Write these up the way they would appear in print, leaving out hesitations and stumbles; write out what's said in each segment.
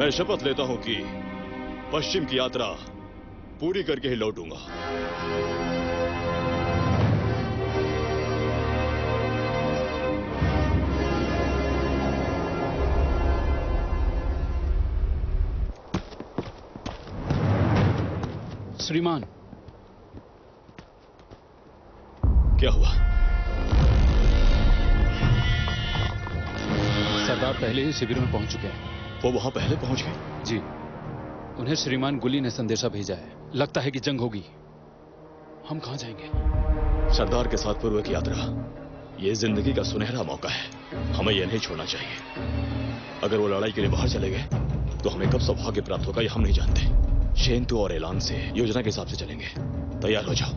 मैं शपथ लेता हूं कि पश्चिम की यात्रा पूरी करके ही लौटूंगा। श्रीमान, क्या हुआ? सरदार पहले ही शिविर में पहुंच चुके हैं। वो वहां पहले पहुंच गए? जी, उन्हें श्रीमान गुली ने संदेशा भेजा है। लगता है कि जंग होगी। हम कहां जाएंगे? सरदार के साथ पूर्व की यात्रा, ये जिंदगी का सुनहरा मौका है। हमें यह नहीं छोड़ना चाहिए। अगर वो लड़ाई के लिए बाहर चले गए तो हमें कब सौभाग्य प्राप्त होगा ये हम नहीं जानते। शेंतु और ऐलान से योजना के हिसाब से चलेंगे। तैयार हो जाओ।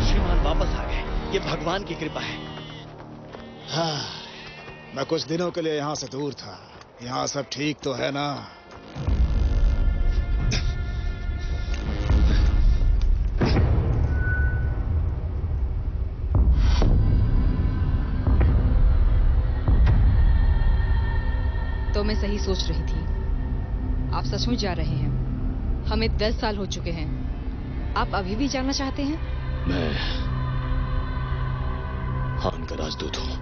श्रीमान वापस आ गए, ये भगवान की कृपा है। हाँ, मैं कुछ दिनों के लिए यहाँ से दूर था। यहाँ सब ठीक तो है ना? तो मैं सही सोच रही थी। आप सचमुच जा रहे हैं। हमें 10 साल हो चुके हैं। आप अभी भी जाना चाहते हैं? मैं हान का राजदूत हूं।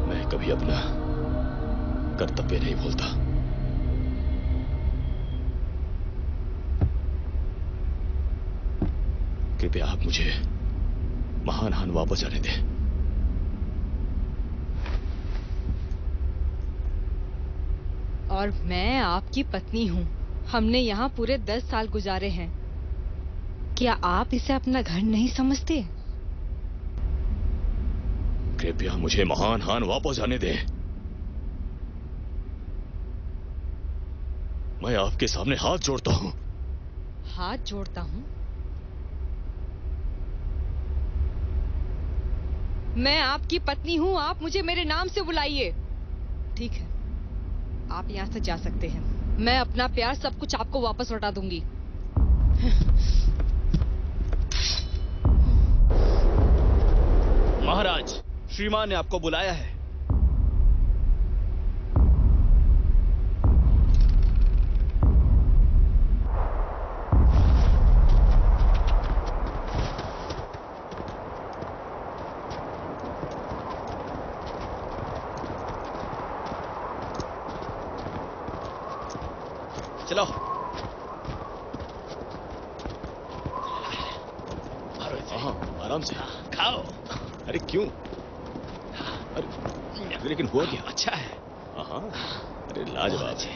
मैं कभी अपना कर्तव्य नहीं भूलता। कृपया आप मुझे महान हान वापस जाने दें। और मैं आपकी पत्नी हूँ। हमने यहाँ पूरे 10 साल गुजारे हैं। क्या आप इसे अपना घर नहीं समझते? कृपया मुझे महान हान वापस जाने दें। मैं आपके सामने हाथ जोड़ता हूँ। हाथ जोड़ता हूँ? मैं आपकी पत्नी हूँ। आप मुझे मेरे नाम से बुलाइए। ठीक है, आप यहाँ से जा सकते हैं। मैं अपना प्यार सब कुछ आपको वापस लौटा दूंगी। महाराज, श्रीमान ने आपको बुलाया है। चलो। हाँ, आराम से। खाओ। अरे क्यों? अरे लेकिन हुआ क्या? अच्छा है। हाँ, अरे लाजवाब है।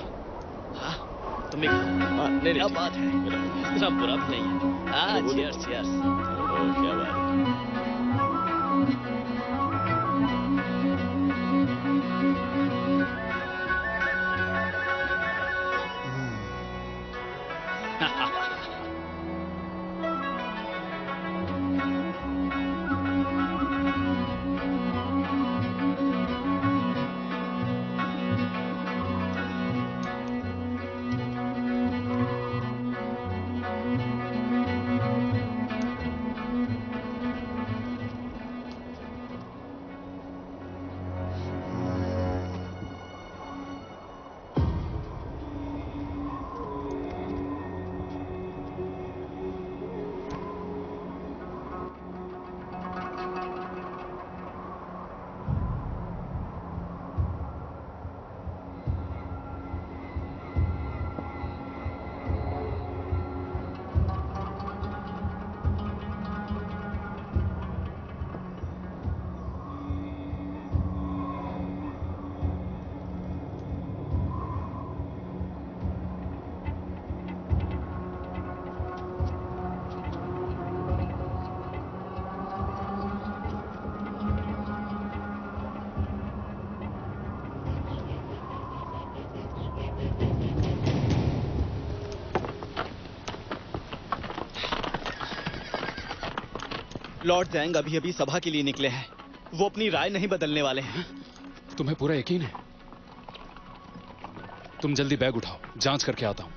हाँ, तुम भी खाओ। हाँ, नहीं क्या नहीं, बात है, इतना बुरा भी नहीं है। हाँ, चीयर्स चीयर्स। क्या बात है। लॉर्ड ज़ैंग अभी अभी सभा के लिए निकले हैं। वो अपनी राय नहीं बदलने वाले हैं। तुम्हें पूरा यकीन है? तुम जल्दी बैग उठाओ, जांच करके आता हूं।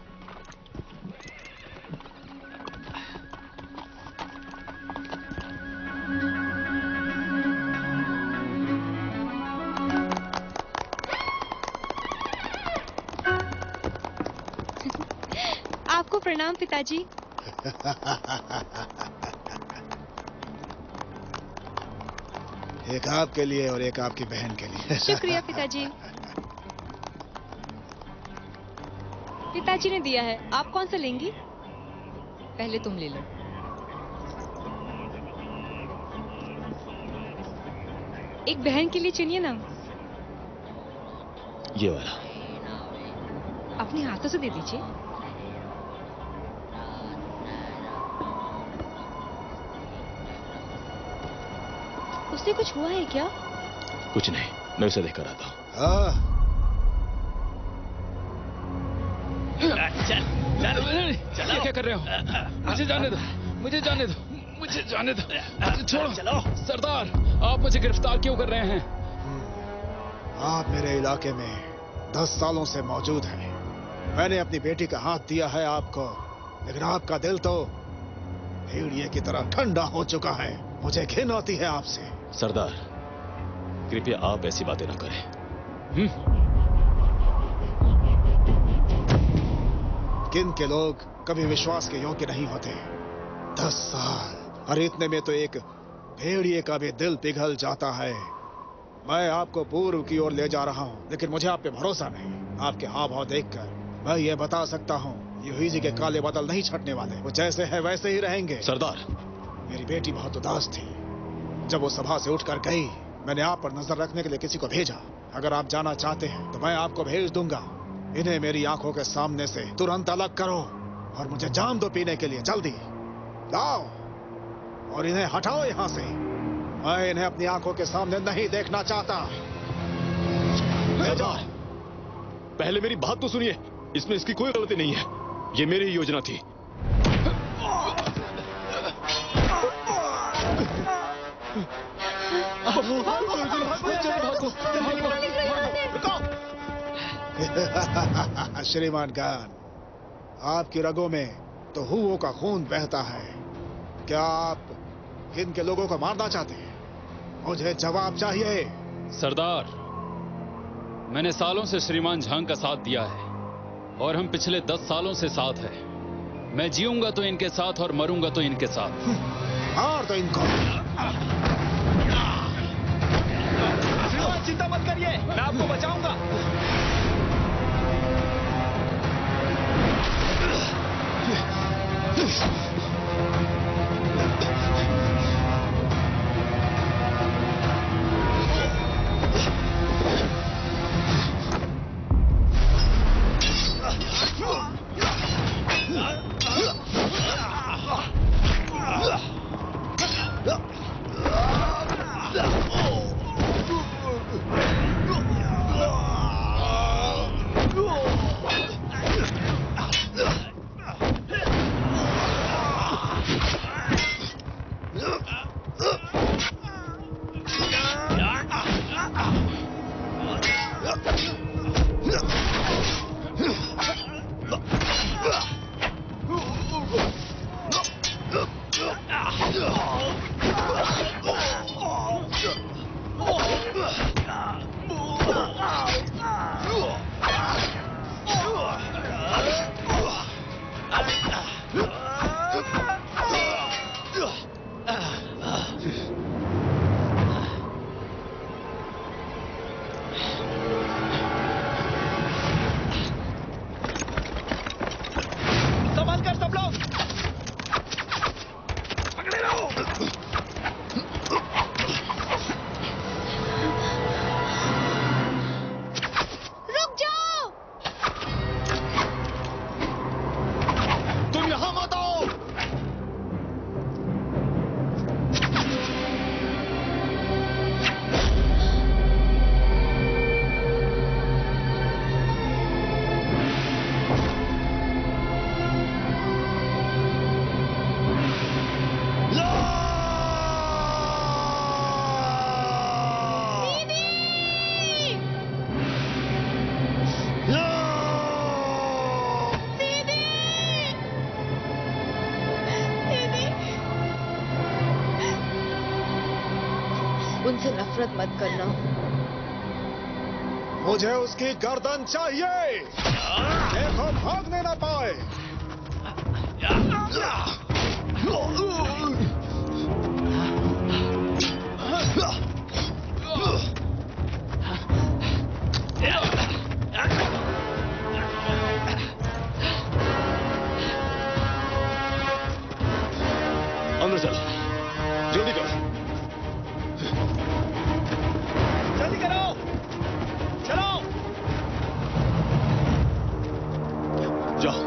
प्रणाम पिताजी। एक आपके लिए और एक आपकी बहन के लिए। शुक्रिया पिताजी। पिताजी ने दिया है, आप कौन सा लेंगी? पहले तुम ले लो। एक बहन के लिए चुनिए ना। ये वाला। अपने हाथों से दे दीजिए। उसे कुछ हुआ है क्या? कुछ नहीं, मैं उसे देखकर आता हूँ। हाँ, ये क्या कर रहे हो? मुझे जाने दो, मुझे जाने दो, मुझे जाने दो, मुझे छोड़ो। चलो। सरदार, आप मुझे गिरफ्तार क्यों कर रहे हैं? आप मेरे इलाके में 10 सालों से मौजूद हैं। मैंने अपनी बेटी का हाथ दिया है आपको, लेकिन आपका दिल तो भेड़िए की तरह ठंडा हो चुका है। मुझे घिन आती है आपसे। सरदार, कृपया आप ऐसी बातें ना करें। किन के लोग कभी विश्वास के योग्य नहीं होते। 10 साल, और इतने में तो एक भेड़िए का भी दिल पिघल जाता है। मैं आपको पूर्व की ओर ले जा रहा हूँ, लेकिन मुझे आप पे भरोसा नहीं। आपके हाव भाव देखकर मैं ये बता सकता हूँ, यूहीजी के काले बादल नहीं छटने वाले। वो जैसे है वैसे ही रहेंगे। सरदार, मेरी बेटी बहुत उदास थी। जब वो सभा से उठकर गई, मैंने आप पर नजर रखने के लिए किसी को भेजा। अगर आप जाना चाहते हैं तो मैं आपको भेज दूंगा। इन्हें मेरी आंखों के सामने से तुरंत अलग करो और मुझे जाम दो पीने के लिए। जल्दी लाओ और इन्हें हटाओ यहाँ से। मैं इन्हें अपनी आंखों के सामने नहीं देखना चाहता। ले जाओ। पहले मेरी बात तो सुनिए। इसमें इसकी कोई गलती नहीं है, ये मेरी ही योजना थी। श्रीमान खान, आपकी रगों में तो हुओं का खून बहता है। क्या आप इनके लोगों को मारना चाहते हैं? मुझे जवाब चाहिए। सरदार, मैंने सालों से श्रीमान झांग का साथ दिया है और हम पिछले 10 सालों से साथ हैं। मैं जीऊंगा तो इनके साथ और मरूंगा तो इनके साथ। मार दो इनको। चिंता मत करिए, मैं आपको बचाऊंगा। उनसे नफरत मत करना। मुझे उसकी गर्दन चाहिए। देखो भागने ना पाए। अंदर चल, जल्दी करो। जल्दी करो, चलो। जाओ।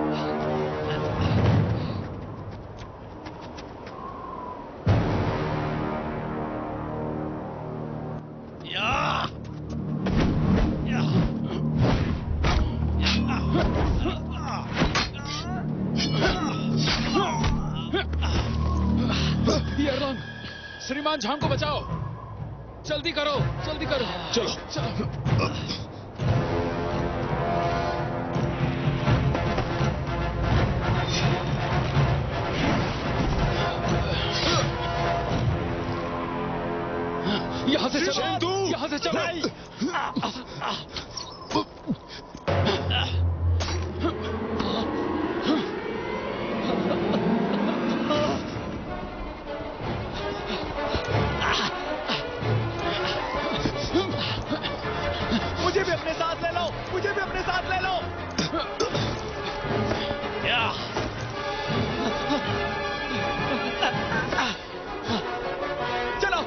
ये रंग, श्रीमान झांग को बचाओ। जल्दी करो, जल्दी करो। चलो। चलो। यहाँ से चलो, यहाँ से चलो। मुझे भी अपने साथ ले लो, मुझे भी अपने साथ ले लो। चलो।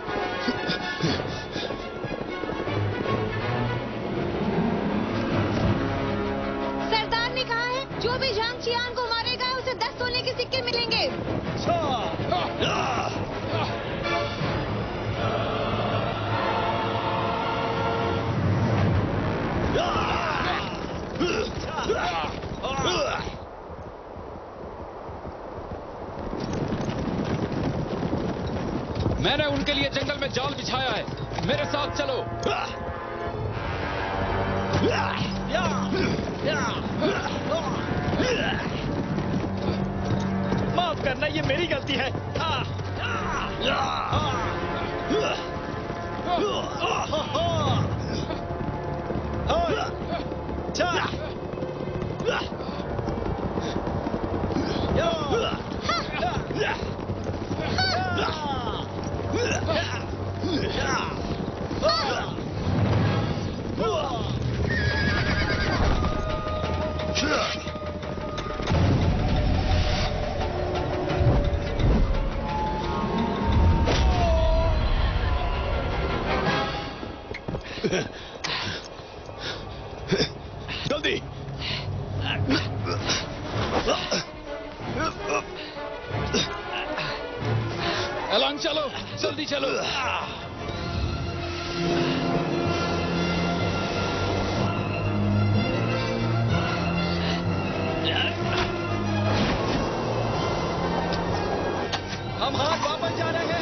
सरदार ने कहा है जो भी झांग चियान को मारेगा उसे 10 सोने के सिक्के मिलेंगे। मैंने उनके लिए जंगल में जाल बिछाया है, मेरे साथ चलो। माफ करना, ये मेरी गलती है। जल्दी। एलांग चलो, जल्दी चलो। हम हाथ वापस जा रहे हैं।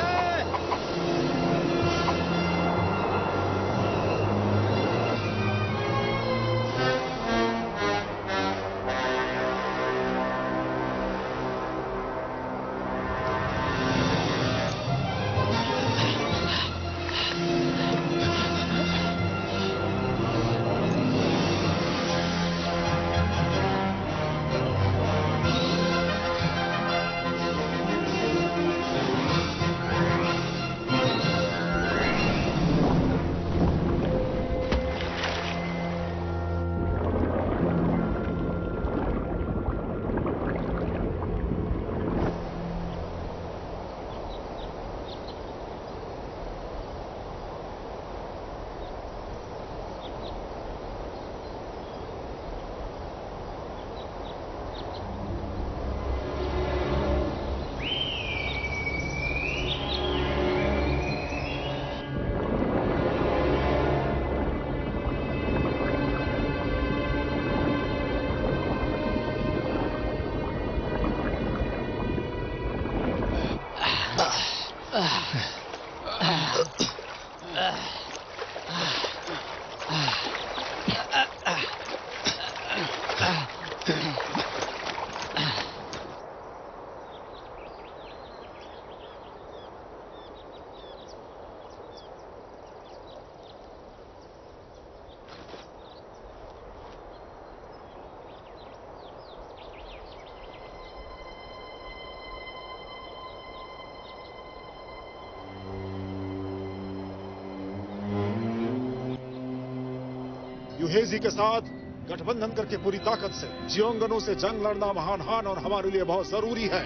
युहेजी के साथ गठबंधन करके पूरी ताकत से जियोंगनों से जंग लड़ना महान हान और हमारे लिए बहुत जरूरी है।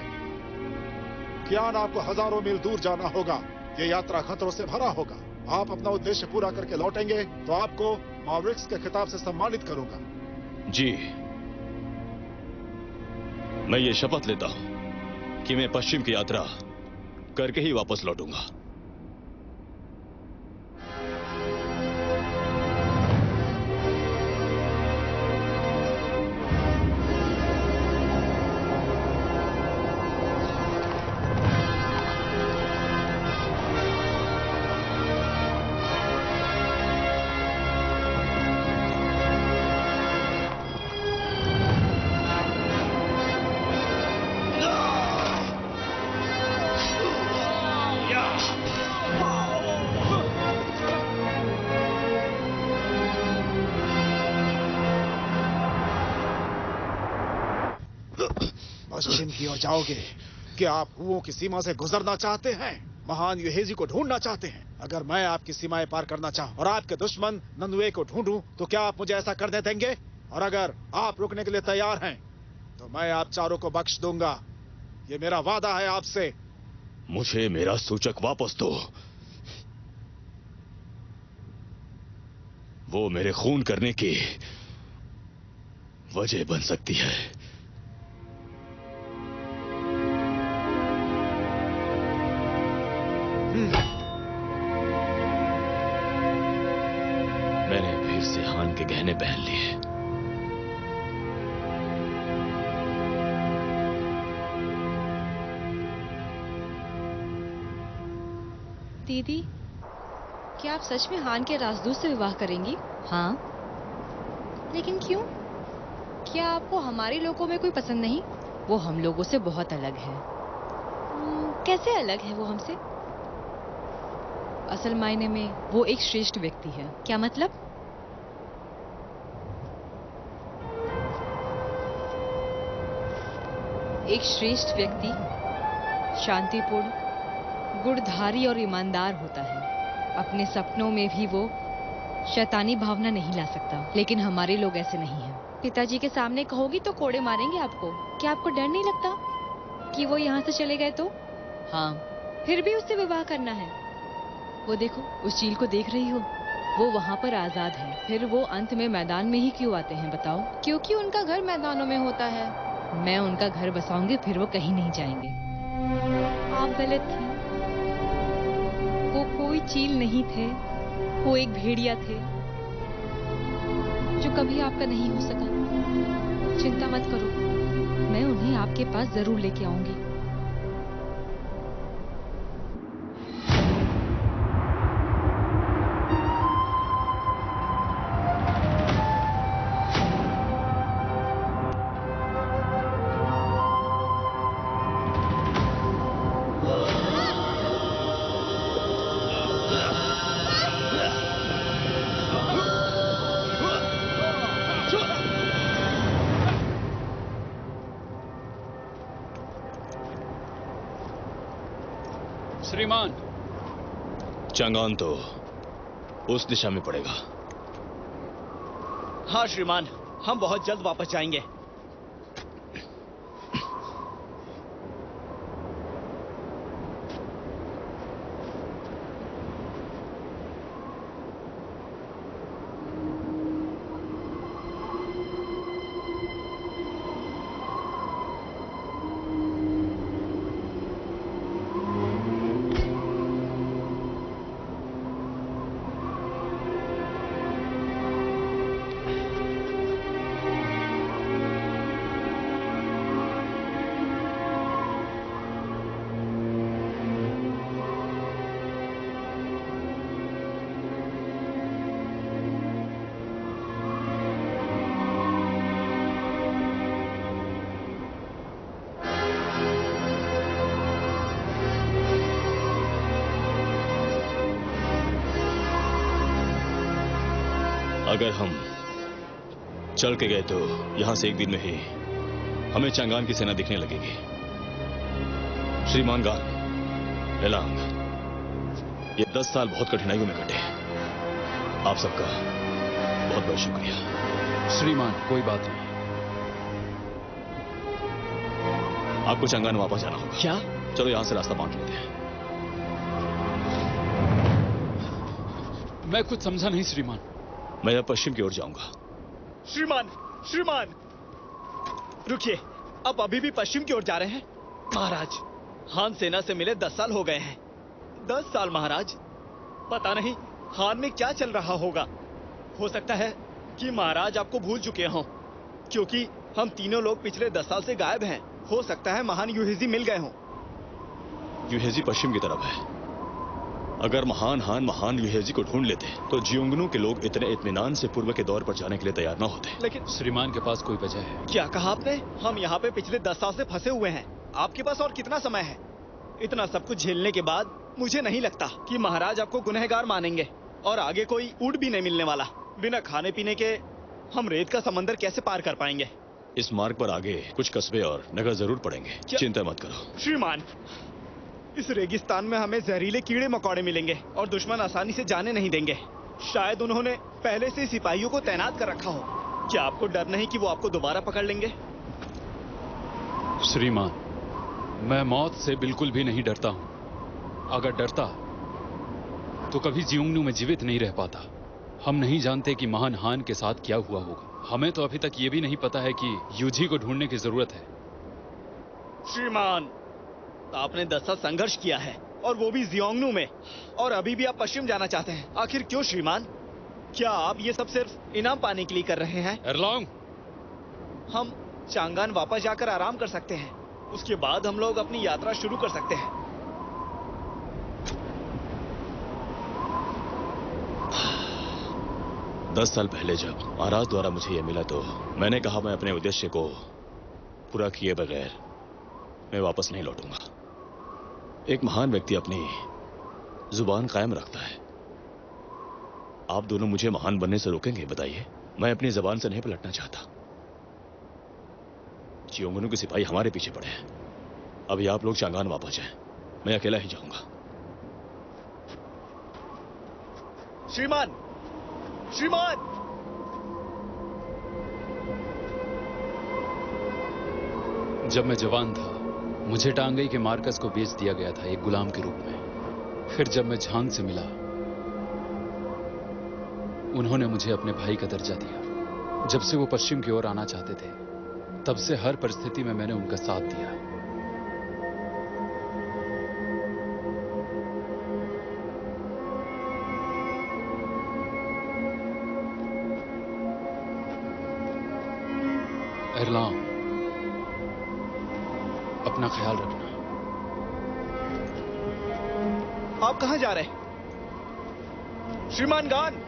कियान आपको हजारों मील दूर जाना होगा। ये यात्रा खतरों से भरा होगा। आप अपना उद्देश्य पूरा करके लौटेंगे तो आपको मावरिक्स के खिताब से सम्मानित करूंगा। जी, मैं ये शपथ लेता हूं कि मैं पश्चिम की यात्रा करके ही वापस लौटूंगा। पश्चिम की ओर जाओगे? क्या आप हुओं की सीमा से गुजरना चाहते हैं? महान युहेजी को ढूंढना चाहते हैं? अगर मैं आपकी सीमाएं पार करना चाहूं और आपके दुश्मन नन्वे को ढूंढूं तो क्या आप मुझे ऐसा करने देंगे? और अगर आप रुकने के लिए तैयार हैं तो मैं आप चारों को बख्श दूंगा। ये मेरा वादा है आपसे। मुझे मेरा सूचक वापस दो। वो मेरे खून करने की वजह बन सकती है। मैंने फिर से हान के गहने पहन लिए। दीदी, क्या आप सच में हान के राजदूत से विवाह करेंगी? हाँ। लेकिन क्यों? क्या आपको हमारे लोगों में कोई पसंद नहीं? वो हम लोगों से बहुत अलग है। कैसे अलग है वो हमसे? असल मायने में वो एक श्रेष्ठ व्यक्ति है। क्या मतलब? एक श्रेष्ठ व्यक्ति शांतिपूर्ण, गुणधारी और ईमानदार होता है। अपने सपनों में भी वो शैतानी भावना नहीं ला सकता। लेकिन हमारे लोग ऐसे नहीं हैं। पिताजी के सामने कहोगी तो कोड़े मारेंगे आपको। क्या आपको डर नहीं लगता कि वो यहाँ से चले गए तो? हाँ, फिर भी उससे विवाह करना है। वो देखो, उस चील को देख रही हो? वो वहाँ पर आजाद है। फिर वो अंत में मैदान में ही क्यों आते हैं बताओ? क्योंकि उनका घर मैदानों में होता है। मैं उनका घर बसाऊंगी, फिर वो कहीं नहीं जाएंगे। आप गलत थी। वो कोई चील नहीं थे। वो एक भेड़िया थे जो कभी आपका नहीं हो सका। चिंता मत करो, मैं उन्हें आपके पास जरूर लेके आऊंगी। श्रीमान, चांगान तो उस दिशा में पड़ेगा। हाँ श्रीमान, हम बहुत जल्द वापस जाएंगे। अगर हम चल के गए तो यहां से एक दिन में ही हमें चांगान की सेना दिखने लगेगी। श्रीमान गान, एलांग, ये 10 साल बहुत कठिनाइयों में कटे। आप सबका बहुत बहुत शुक्रिया। श्रीमान, कोई बात नहीं। आपको चंगान वापस जाना होगा। क्या? चलो यहां से रास्ता बांट लेते हैं। मैं कुछ समझा नहीं श्रीमान। मैं अब पश्चिम की ओर जाऊंगा। श्रीमान, श्रीमान, रुकिए। आप अभी भी पश्चिम की ओर जा रहे हैं? महाराज, हान सेना से मिले 10 साल हो गए हैं। 10 साल महाराज। पता नहीं हान में क्या चल रहा होगा। हो सकता है कि महाराज आपको भूल चुके हों, क्योंकि हम तीनों लोग पिछले 10 साल से गायब हैं। हो सकता है महान युहेजी मिल गए हों। युहेजी पश्चिम की तरफ है। अगर महान हान महान युहेजी को ढूंढ लेते तो जियोंगनू के लोग इतने इत्मीनान से पूर्व के दौर पर जाने के लिए तैयार न होते। लेकिन श्रीमान के पास कोई वजह है। क्या कहा आपने? हम यहाँ पे पिछले 10 साल से फंसे हुए हैं। आपके पास और कितना समय है? इतना सब कुछ झेलने के बाद मुझे नहीं लगता कि महाराज आपको गुनहगार मानेंगे। और आगे कोई ऊँट भी नहीं मिलने वाला। बिना खाने पीने के हम रेत का समंदर कैसे पार कर पाएंगे? इस मार्ग पर आगे कुछ कस्बे और नगर जरूर पड़ेंगे। चिंता मत करो। श्रीमान, इस रेगिस्तान में हमें जहरीले कीड़े मकोड़े मिलेंगे और दुश्मन आसानी से जाने नहीं देंगे। शायद उन्होंने पहले से सिपाहियों को तैनात कर रखा हो। क्या आपको डर नहीं कि वो आपको दोबारा पकड़ लेंगे? श्रीमान, मैं मौत से बिल्कुल भी नहीं डरता हूं। अगर डरता तो कभी जियोंगनू में जीवित नहीं रह पाता। हम नहीं जानते कि महान हान के साथ क्या हुआ होगा। हमें तो अभी तक ये भी नहीं पता है कि यूजी को ढूंढने की जरूरत है। श्रीमान, आपने 10 साल संघर्ष किया है और वो भी जियोंगनू में, और अभी भी आप पश्चिम जाना चाहते हैं। आखिर क्यों श्रीमान? क्या आप ये सब सिर्फ इनाम पाने के लिए कर रहे हैं? एरलोंग, हम चांगान वापस जाकर आराम कर सकते हैं। उसके बाद हम लोग अपनी यात्रा शुरू कर सकते हैं। 10 साल पहले जब महाराज द्वारा मुझे यह मिला तो मैंने कहा मैं अपने उद्देश्य को पूरा किए बगैर मैं वापस नहीं लौटूंगा। एक महान व्यक्ति अपनी जुबान कायम रखता है। आप दोनों मुझे महान बनने से रोकेंगे? बताइए। मैं अपनी जबान से नहीं पलटना चाहता। जियोंगनू के सिपाही हमारे पीछे पड़े हैं। अभी आप लोग चांगान वापस जाएं। मैं अकेला ही जाऊंगा। श्रीमान, श्रीमान! जब मैं जवान था मुझे टांगई के मार्कस को बेच दिया गया था एक गुलाम के रूप में। फिर जब मैं झांग से मिला उन्होंने मुझे अपने भाई का दर्जा दिया। जब से वो पश्चिम की ओर आना चाहते थे तब से हर परिस्थिति में मैंने उनका साथ दिया। एरलोंग, अपना ख्याल रखना। आप कहां जा रहे हैं? श्रीमान गान!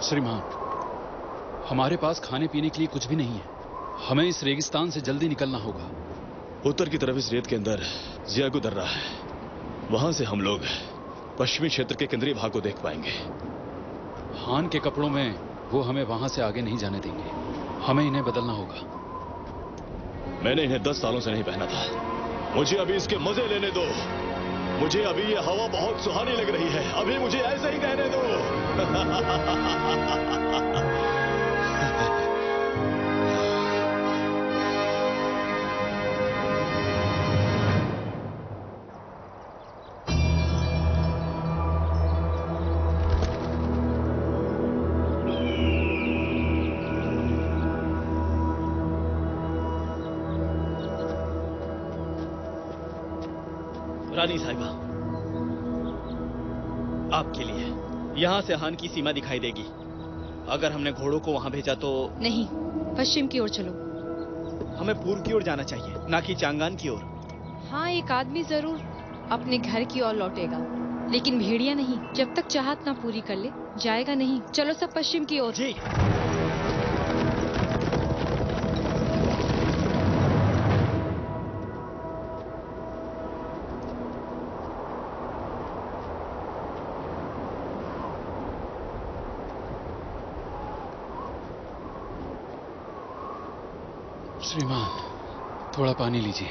श्रीमान, हमारे पास खाने पीने के लिए कुछ भी नहीं है। हमें इस रेगिस्तान से जल्दी निकलना होगा। उत्तर की तरफ इस रेत के अंदर जियागु दर्रा है। वहां से हम लोग पश्चिमी क्षेत्र के केंद्रीय भाग को देख पाएंगे। हान के कपड़ों में वो हमें वहां से आगे नहीं जाने देंगे। हमें इन्हें बदलना होगा। मैंने इन्हें 10 सालों से नहीं पहना था। मुझे अभी इसके मजे लेने दो। मुझे अभी ये हवा बहुत सुहानी लग रही है। अभी मुझे ऐसे ही रहने दो। रानी साहिबा, आपके लिए यहाँ से हान की सीमा दिखाई देगी। अगर हमने घोड़ों को वहां भेजा तो नहीं, पश्चिम की ओर चलो। हमें पूर्व की ओर जाना चाहिए, ना कि चांगान की ओर। हाँ, एक आदमी जरूर अपने घर की ओर लौटेगा, लेकिन भेड़िया नहीं। जब तक चाहत ना पूरी कर ले जाएगा नहीं। चलो सब पश्चिम की ओर। जी। श्रीमान, थोड़ा पानी लीजिए।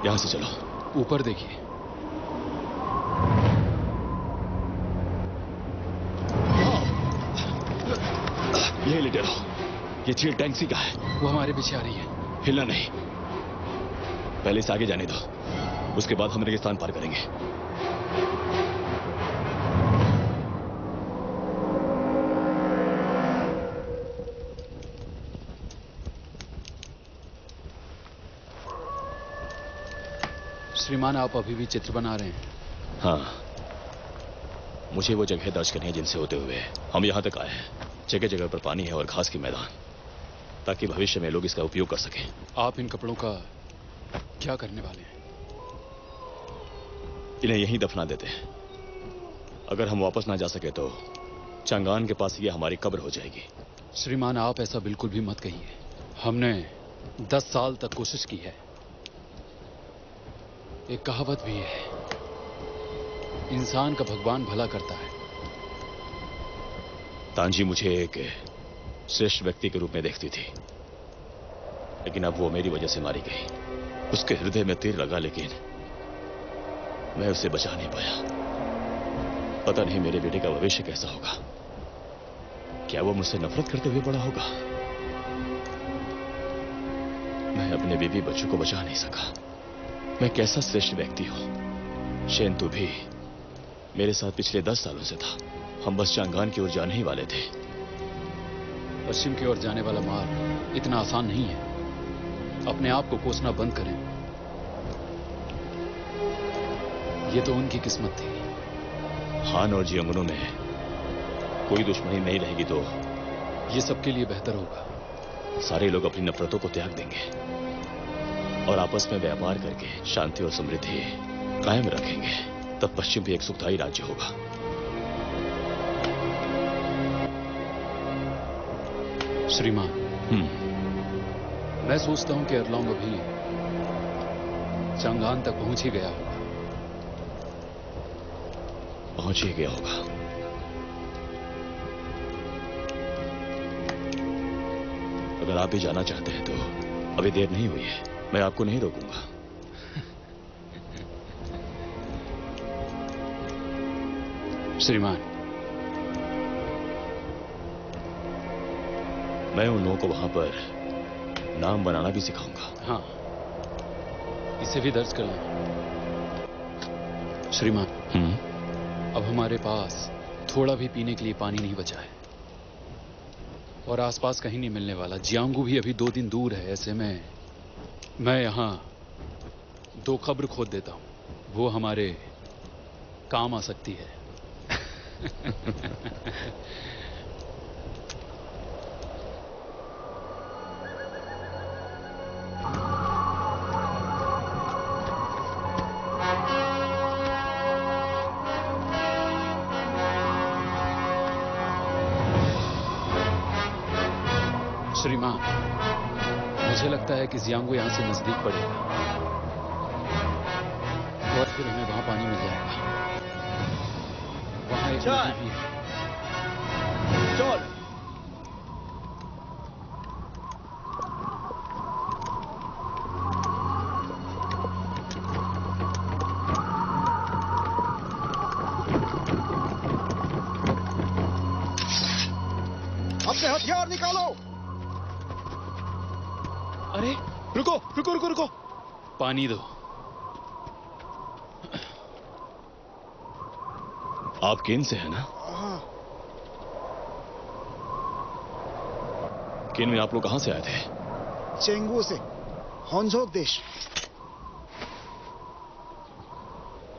यहां से चलो। ऊपर देखिए। यही लेटे रहो। ये चील टैंक्सी का है। वो हमारे पीछे आ रही है। हिलना नहीं। पहले से आगे जाने दो, उसके बाद हम रेगिस्तान पार करेंगे। श्रीमान, आप अभी भी चित्र बना रहे हैं? हाँ, मुझे वो जगह दर्ज करनी है जिनसे होते हुए हम यहां तक आए हैं। जगह जगह पर पानी है और घास के मैदान, ताकि भविष्य में लोग इसका उपयोग कर सकें। आप इन कपड़ों का क्या करने वाले हैं? इन्हें यहीं दफना देते हैं। अगर हम वापस ना जा सके तो चांगान के पास ये हमारी कब्र हो जाएगी। श्रीमान, आप ऐसा बिल्कुल भी मत कहिए। हमने 10 साल तक कोशिश की है। एक कहावत भी है, इंसान का भगवान भला करता है। तांजी मुझे एक श्रेष्ठ व्यक्ति के रूप में देखती थी, लेकिन अब वो मेरी वजह से मारी गई। उसके हृदय में तीर लगा, लेकिन मैं उसे बचा नहीं पाया। पता नहीं मेरे बेटे का भविष्य कैसा होगा। क्या वो मुझसे नफरत करते हुए बड़ा होगा? मैं अपने बीवी बच्चों को बचा नहीं सका। मैं कैसा श्रेष्ठ व्यक्ति हूं। शेन, तू भी मेरे साथ पिछले 10 सालों से था। हम बस चांगान की ओर जाने ही वाले थे। पश्चिम की ओर जाने वाला मार्ग इतना आसान नहीं है। अपने आप को कोसना बंद करें। ये तो उनकी किस्मत थी। हान और जियांगनों में कोई दुश्मनी नहीं रहेगी तो ये सबके लिए बेहतर होगा। सारे लोग अपनी नफरतों को त्याग देंगे और आपस में व्यापार करके शांति और समृद्धि कायम रखेंगे। तब पश्चिम भी एक सुखदायी राज्य होगा। श्रीमान, मैं सोचता हूं कि अरलोंग अभी चांगान तक पहुंच ही गया होगा। पहुंच ही गया होगा। अगर आप भी जाना चाहते हैं तो अभी देर नहीं हुई है। मैं आपको नहीं रोकूंगा। श्रीमान, मैं उन लोगों को वहां पर नाम बनाना भी सिखाऊंगा। हाँ, इसे भी दर्ज कर लें। श्रीमान, अब हमारे पास थोड़ा भी पीने के लिए पानी नहीं बचा है और आसपास कहीं नहीं मिलने वाला। जियांगू भी अभी 2 दिन दूर है। ऐसे में मैं यहां 2 कब्र खोद देता हूं। वो हमारे काम आ सकती है। श्रीमान, मुझे लगता है कि जियांगू यहां से नजदीक पड़ेगा और फिर हमें वहां पानी मिल जाएगा। वहां एक नदी भी है। चल। अपने हथियार निकालो। अरे रुको रुको रुको रुको। पानी दो। आप केन से हैं ना? हाँ, केन में आप लोग कहां से आए थे? चेंगू से, होंजोक देश।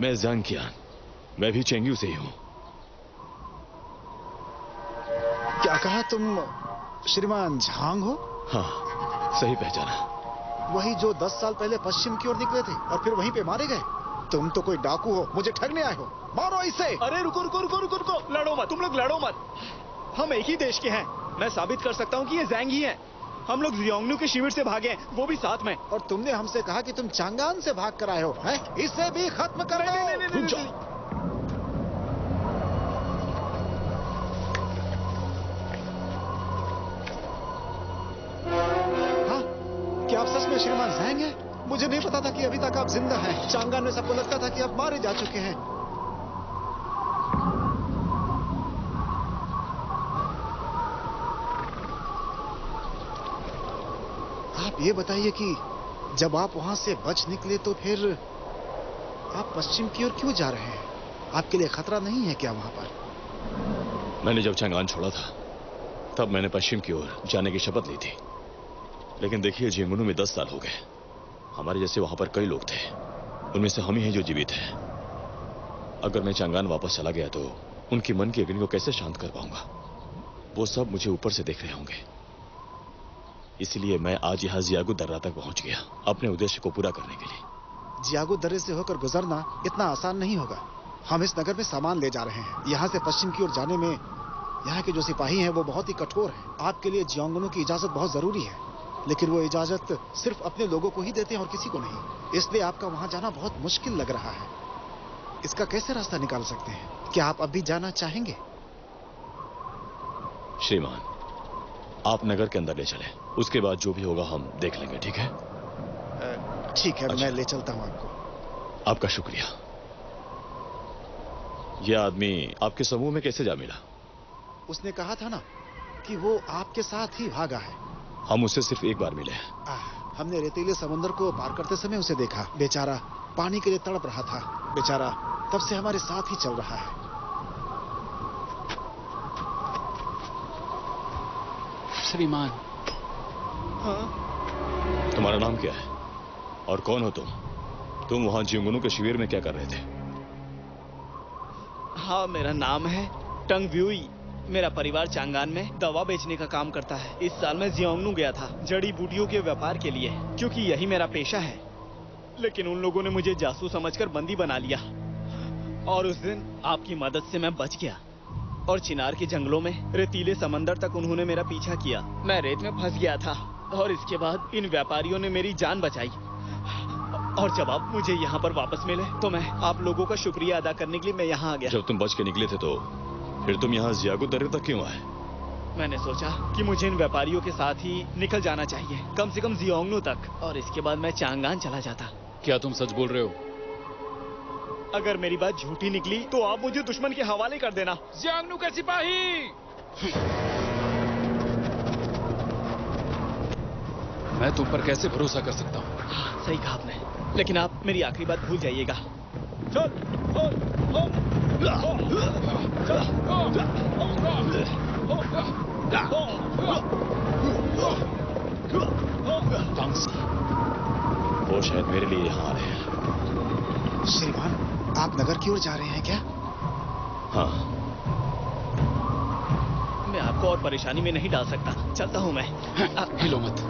मैं ज़ांग, मैं भी चेंग्यू से ही हूं। क्या कहा तुम श्रीमान झांग हो? हाँ, सही पहचाना। वही जो 10 साल पहले पश्चिम की ओर निकले थे और फिर वहीं पे मारे गए। तुम तो कोई डाकू हो, मुझे ठगने आए हो। मारो इसे। अरे रुको रुको रुको रुको रुको, लड़ो मत, तुम लोग लड़ो मत। हम एक ही देश के हैं। मैं साबित कर सकता हूँ कि ये ज़ैंग ही है। हम लोग जियोंगनू के शिविर से भागे हैं, वो भी साथ में। और तुमने हमसे कहा कि तुम चांगान से भाग कर आए हो, हैं? इसे भी खत्म कर दो। रुक जाओ। हाँ? क्या आप सच में श्रीमान ज़ैंग हैं? मुझे नहीं पता था कि अभी तक आप जिंदा हैं। चांगान में सबको लगता था कि आप मारे जा चुके हैं। आप ये बताइए कि जब आप वहां से बच निकले तो फिर आप पश्चिम की ओर क्यों जा रहे हैं? आपके लिए खतरा नहीं है क्या वहां पर? मैंने जब चंगान छोड़ा था तब मैंने पश्चिम की ओर जाने की शपथ ली थी। लेकिन देखिए, जियोंगनू में 10 साल हो गए। हमारे जैसे वहां पर कई लोग थे, उनमें से हम ही हैं जो जीवित हैं। अगर मैं चांगान वापस चला गया तो उनकी मन की अग्नि को कैसे शांत कर पाऊंगा? वो सब मुझे ऊपर से देख रहे होंगे। इसलिए मैं आज यहाँ जियागु दर्रा तक पहुंच गया, अपने उद्देश्य को पूरा करने के लिए। जियागु दर्रे से होकर गुजरना इतना आसान नहीं होगा। हम इस नगर में सामान ले जा रहे हैं। यहाँ से पश्चिम की ओर जाने में यहाँ के जो सिपाही हैं वो बहुत ही कठोर हैं। आपके लिए जियोंगनू की इजाजत बहुत जरूरी है, लेकिन वो इजाजत सिर्फ अपने लोगों को ही देते हैं और किसी को नहीं। इसलिए आपका वहां जाना बहुत मुश्किल लग रहा है। इसका कैसे रास्ता निकाल सकते हैं? क्या आप अभी जाना चाहेंगे? श्रीमान, आप नगर के अंदर ले चले, उसके बाद जो भी होगा हम देख लेंगे, ठीक है? ठीक है, अच्छा। मैं ले चलता हूँ आपको। आपका शुक्रिया। यह आदमी आपके समूह में कैसे जा मिला? उसने कहा था ना कि वो आपके साथ ही भागा है। हम उससे सिर्फ एक बार मिले। हमने रेतीले समुद्र को पार करते समय उसे देखा। बेचारा पानी के लिए तड़प रहा था। बेचारा तब से हमारे साथ ही चल रहा है। श्रीमान, हाँ? तुम्हारा नाम क्या है और कौन हो तुम? तुम वहां जियोंगनू के शिविर में क्या कर रहे थे? हाँ, मेरा नाम है टंग व्यूई। मेरा परिवार चांगान में दवा बेचने का काम करता है। इस साल मैं जियोंगनू गया था जड़ी बूटियों के व्यापार के लिए, क्योंकि यही मेरा पेशा है। लेकिन उन लोगों ने मुझे जासूस समझकर बंदी बना लिया और उस दिन आपकी मदद से मैं बच गया और चिनार के जंगलों में रेतीले समंदर तक उन्होंने मेरा पीछा किया। मैं रेत में फंस गया था और इसके बाद इन व्यापारियों ने मेरी जान बचाई। और जब आप मुझे यहाँ पर वापस मिले तो मैं आप लोगों का शुक्रिया अदा करने के लिए मैं यहाँ आ गया। जब तुम बच के निकले थे तो फिर तुम यहाँ जियागु दर्रे तक क्यों आए? मैंने सोचा कि मुझे इन व्यापारियों के साथ ही निकल जाना चाहिए, कम से कम जियोंगनू तक, और इसके बाद मैं चांगान चला जाता। क्या तुम सच बोल रहे हो? अगर मेरी बात झूठी निकली तो आप मुझे दुश्मन के हवाले कर देना। जियोंगनू के सिपाही! मैं तुम पर कैसे भरोसा कर सकता हूँ? हाँ, सही कहा आपने, लेकिन आप मेरी आखिरी बात भूल जाइएगा। वो शायद मेरे लिए यहाँ आ रहे हैं। श्रीमान, आप नगर की ओर जा रहे हैं क्या? हाँ। मैं आपको और परेशानी में नहीं डाल सकता, चलता हूँ मैं। हिलो मत।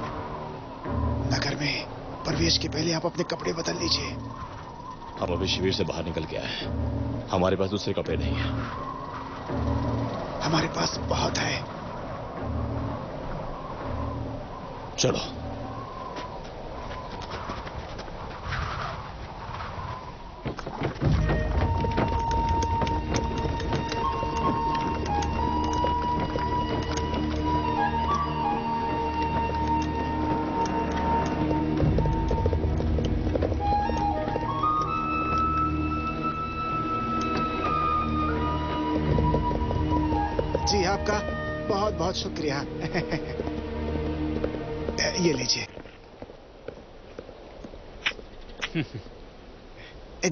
नगर में प्रवेश के पहले आप अपने कपड़े बदल लीजिए। हम अभी शिविर से बाहर निकल के आए हैं, हमारे पास दूसरे कपड़े नहीं हैं। हमारे पास बहुत है। चलो। जी, आपका बहुत बहुत शुक्रिया। ये लीजिए।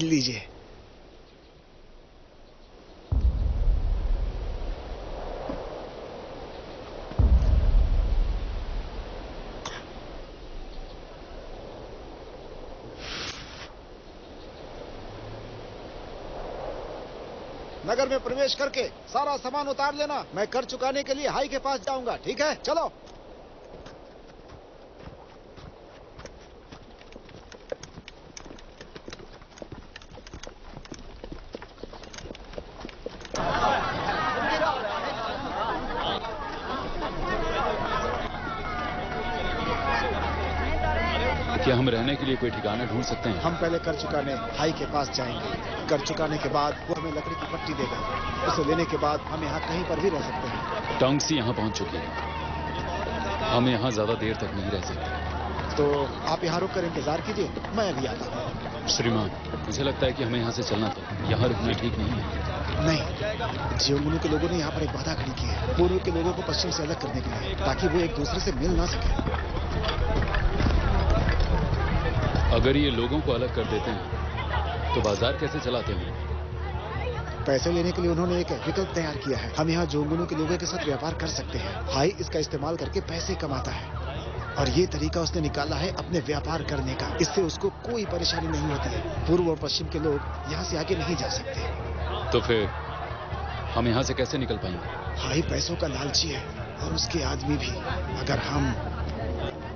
लीजिए। नगर में प्रवेश करके सारा सामान उतार लेना। मैं कर चुकाने के लिए हाई के पास जाऊंगा, ठीक है? चलो। क्या हम रहने के लिए कोई ठिकाना ढूंढ सकते हैं? हम पहले कर चुकाने हाई के पास जाएंगे। कर चुकाने के बाद वो हमें लकड़ी की पट्टी देगा। उसे लेने के बाद हम यहाँ कहीं पर भी रह सकते हैं। टोंगसी यहाँ पहुंच चुकी है। हम यहाँ ज्यादा देर तक नहीं रह सकते। तो आप यहाँ रुक कर इंतजार कीजिए, मैं अभी आता हूँ। श्रीमान, मुझे लगता है कि हमें यहाँ से चलना चाहिए। यहाँ रुकना ठीक नहीं है। नहीं, जियोंगुनु के लोगों ने यहाँ पर एक वादा खड़ी की है, पूर्व के लोगों को पश्चिम से अलग करने के लिए, ताकि वो एक दूसरे से मिल ना सके। अगर ये लोगों को अलग कर देते हैं तो बाजार कैसे चलाते हैं? पैसे लेने के लिए उन्होंने एक विकल्प तैयार किया है। हम यहाँ जोंगुनु के लोगों के साथ व्यापार कर सकते हैं। हाई इसका इस्तेमाल करके पैसे कमाता है और ये तरीका उसने निकाला है अपने व्यापार करने का। इससे उसको कोई परेशानी नहीं होती है। पूर्व और पश्चिम के लोग यहाँ से आगे नहीं जा सकते। तो फिर हम यहाँ से कैसे निकल पाएंगे? हाई पैसों का लालची है और उसके आदमी भी। अगर हम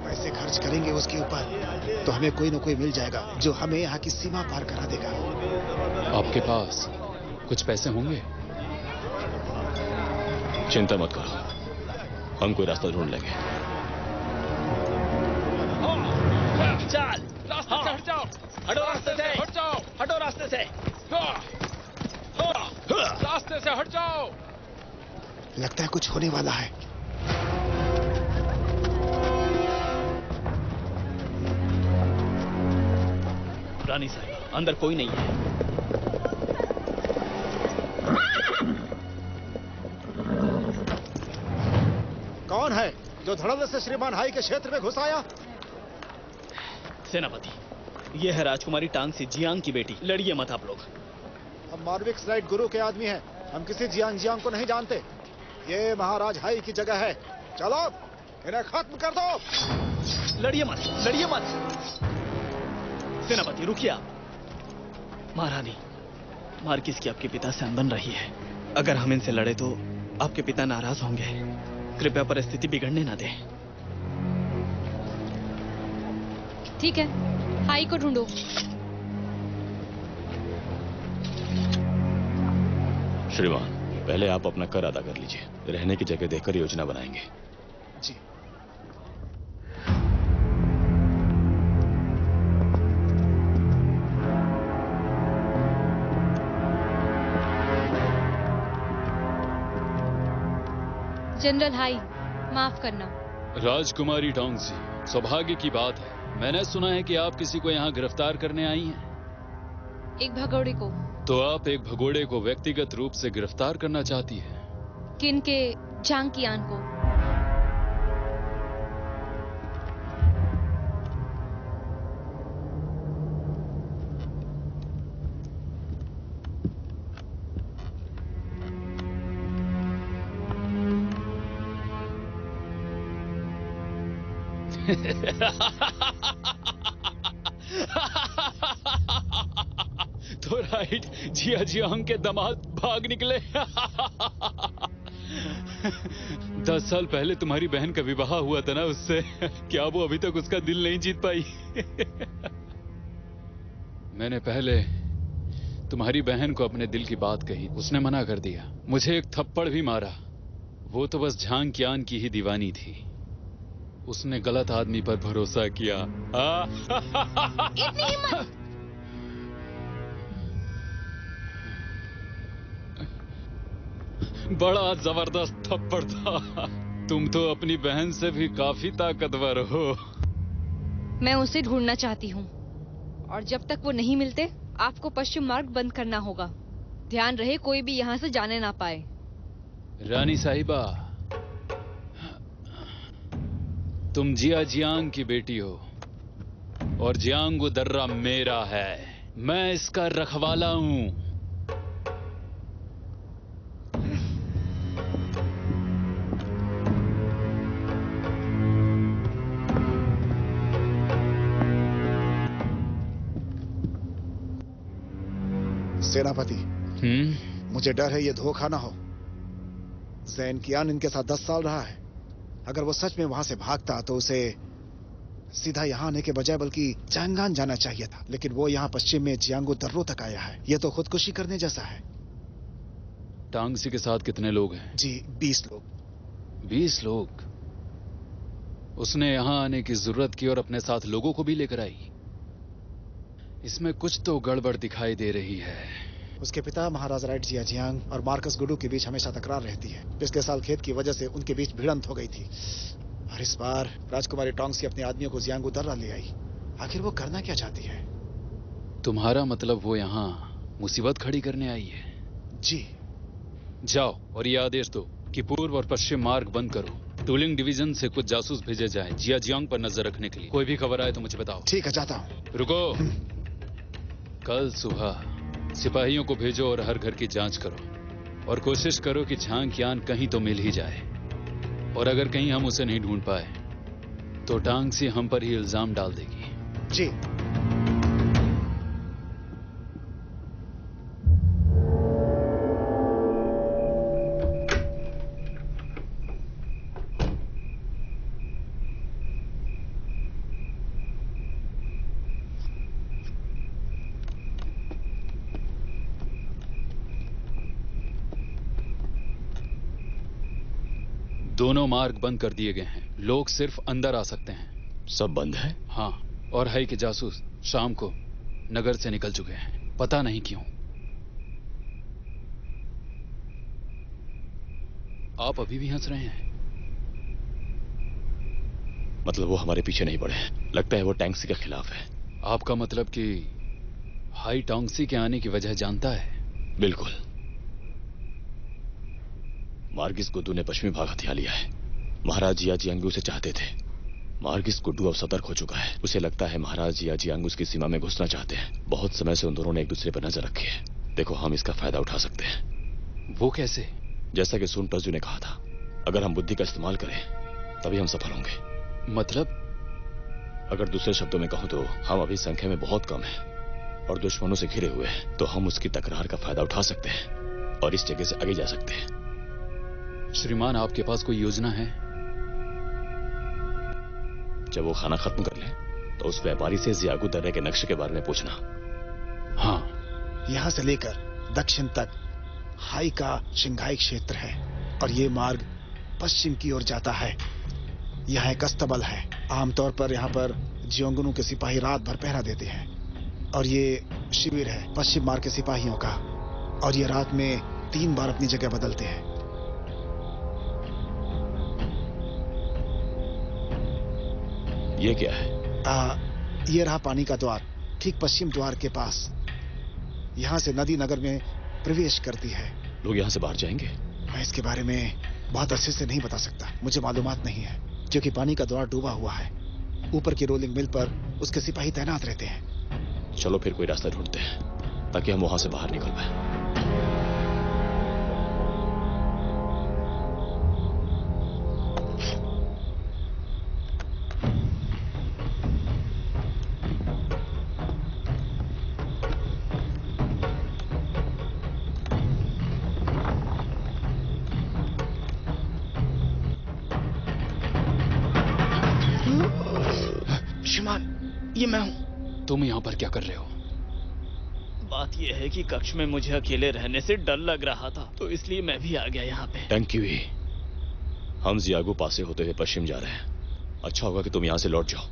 पैसे खर्च करेंगे उसके ऊपर तो हमें कोई न कोई मिल जाएगा जो हमें यहाँ की सीमा पार करा देगा। आपके पास कुछ पैसे होंगे? चिंता मत करो, हम कोई रास्ता ढूंढ लेंगे। चल, रास्ते से हट जाओ, हटो रास्ते से, हट जाओ, हटो रास्ते से। रास्ते से हट जाओ। लगता है कुछ होने वाला है। रानी साहब, अंदर कोई नहीं है। कौन है जो धड़ल्ले से श्रीमान हाई के क्षेत्र में घुस आया? सेनापति, ये है राजकुमारी टांग सी, जियांग की बेटी। लड़िए मत आप लोग। हम मार्विक स्लाइड गुरु के आदमी हैं। हम किसी जियांग को नहीं जानते। ये महाराज हाई की जगह है। चलो इन्हें खत्म कर दो। लड़िए मत, लड़िए मत। सेनापति रुकिए आप। महारानी, मार्किस की आपके पिता से अनबन रही है। अगर हम इनसे लड़े तो आपके पिता नाराज होंगे। कृपया परिस्थिति बिगड़ने ना दें। ठीक है, हाई को ढूंढो। श्रीमान, पहले आप अपना कर अदा कर लीजिए। रहने की जगह देखकर योजना बनाएंगे। जी। जनरल हाई, माफ करना। राजकुमारी टोंगसी, सौभाग्य की बात है। मैंने सुना है कि आप किसी को यहाँ गिरफ्तार करने आई हैं। एक भगोड़े को। तो आप एक भगोड़े को व्यक्तिगत रूप से गिरफ्तार करना चाहती हैं? किन के? चांग कियान को। तो राइट, जिया जियांग के दामाद भाग निकले। 10 साल पहले तुम्हारी बहन का विवाह हुआ था ना उससे। क्या वो अभी तक उसका दिल नहीं जीत पाई? मैंने पहले तुम्हारी बहन को अपने दिल की बात कही, उसने मना कर दिया। मुझे एक थप्पड़ भी मारा। वो तो बस झांग कियान की ही दीवानी थी। उसने गलत आदमी पर भरोसा किया। इतनी हिम्मत! बड़ा जबरदस्त थप्पड़ था। तुम तो अपनी बहन से भी काफी ताकतवर हो। मैं उसे ढूंढना चाहती हूँ और जब तक वो नहीं मिलते आपको पश्चिम मार्ग बंद करना होगा। ध्यान रहे कोई भी यहाँ से जाने ना पाए। रानी साहिबा, तुम जिया जियांग की बेटी हो और जियांग दर्रा मेरा है। मैं इसका रखवाला हूँ। सेनापति, मुझे डर है ये धोखा ना हो। जैन कियान इनके साथ 10 साल रहा है। अगर वो सच में वहां से भागता तो उसे सीधा यहाँ आने के बजाय बल्कि चांगान जाना चाहिए था, लेकिन वो यहाँ पश्चिम में जियांगू दर्रो तक आया है। ये तो खुदकुशी करने जैसा है। टांगसी के साथ कितने लोग हैं? जी 20 लोग। 20 लोग। उसने यहाँ आने की जरूरत की और अपने साथ लोगों को भी लेकर आई। इसमें कुछ तो गड़बड़ दिखाई दे रही है। उसके पिता महाराज राइट जियाजियांग और मार्कस गुडू के बीच हमेशा तकरार रहती है। पिछले साल खेत की वजह से उनके बीच भिड़ंत हो गई थी और इस बार राजकुमारी टोंगसी अपने आदमियों को जियांगू दर्रा ले आई। आखिर वो करना क्या चाहती है? तुम्हारा मतलब वो यहाँ मुसीबत खड़ी करने आई है? जी। जाओ और ये आदेश दो कि पूर्व और पश्चिम मार्ग बंद करो। टूलिंग डिवीजन से कुछ जासूस भेजे जाएं जियाजियांग पर नजर रखने के लिए। कोई भी खबर आए तो मुझे बताओ। ठीक है, जाता हूँ। रुको। कल सुबह सिपाहियों को भेजो और हर घर की जांच करो और कोशिश करो कि झांग कियान कहीं तो मिल ही जाए। और अगर कहीं हम उसे नहीं ढूंढ पाए तो टांगसी हम पर ही इल्जाम डाल देगी। जी। दोनों मार्ग बंद कर दिए गए हैं। लोग सिर्फ अंदर आ सकते हैं। सब बंद है? हाँ, और हाई के जासूस शाम को नगर से निकल चुके हैं। पता नहीं क्यों। आप अभी भी हंस रहे हैं? मतलब वो हमारे पीछे नहीं पड़े। लगता है वो टैंक्सी के खिलाफ है। आपका मतलब कि हाई टोंगसी के आने की वजह जानता है? बिल्कुल। मार्गिस गुड्डू ने पश्चिमी भाग हथिया लिया है। महाराज जियाजियांगू उसे चाहते थे। मार्गिस गुड्डू अब सतर्क हो चुका है। उसे लगता है महाराज जियाजियांगू उसकी सीमा में घुसना चाहते हैं। बहुत समय से उन दोनों ने एक दूसरे पर नजर रखी है। देखो, हम इसका फायदा उठा सकते हैं। वो कैसे? जैसा कि सुन टर्जू ने कहा था, अगर हम बुद्धि का इस्तेमाल करें तभी हम सफल होंगे। मतलब? अगर दूसरे शब्दों में कहूं तो हम अभी संख्या में बहुत कम हैं और दुश्मनों से घिरे हुए हैं, तो हम उसकी तकरार का फायदा उठा सकते हैं और इस जगह से आगे जा सकते हैं। श्रीमान, आपके पास कोई योजना है? जब वो खाना खत्म कर ले तो उस व्यापारी से जियागू दर्रे के नक्शे के बारे में पूछना। हाँ। यहाँ से लेकर दक्षिण तक हाई का शिंघाई क्षेत्र है और ये मार्ग पश्चिम की ओर जाता है। यहाँ एक अस्तबल है। आमतौर पर यहाँ पर जियोंगुनु के सिपाही रात भर पहरा देते हैं और ये शिविर है पश्चिम मार्ग के सिपाहियों का, और ये रात में 3 बार अपनी जगह बदलते हैं। ये क्या है? ये रहा पानी का द्वार, ठीक पश्चिम द्वार के पास। यहाँ से नदी नगर में प्रवेश करती है। लोग यहाँ से बाहर जाएंगे? मैं इसके बारे में बहुत अच्छे से नहीं बता सकता। मुझे मालूमात नहीं है, क्योंकि पानी का द्वार डूबा हुआ है। ऊपर की रोलिंग मिल पर उसके सिपाही तैनात रहते हैं। चलो फिर कोई रास्ता ढूंढते हैं ताकि हम वहां से बाहर निकल पाए। ये मैं हूँ। तुम यहाँ पर क्या कर रहे हो? बात यह है कि कक्ष में मुझे अकेले रहने से डर लग रहा था, तो इसलिए मैं भी आ गया यहाँ पे। Thank you. हम जियागू पासे होते हुए पश्चिम जा रहे हैं। अच्छा होगा कि तुम यहाँ से लौट जाओ।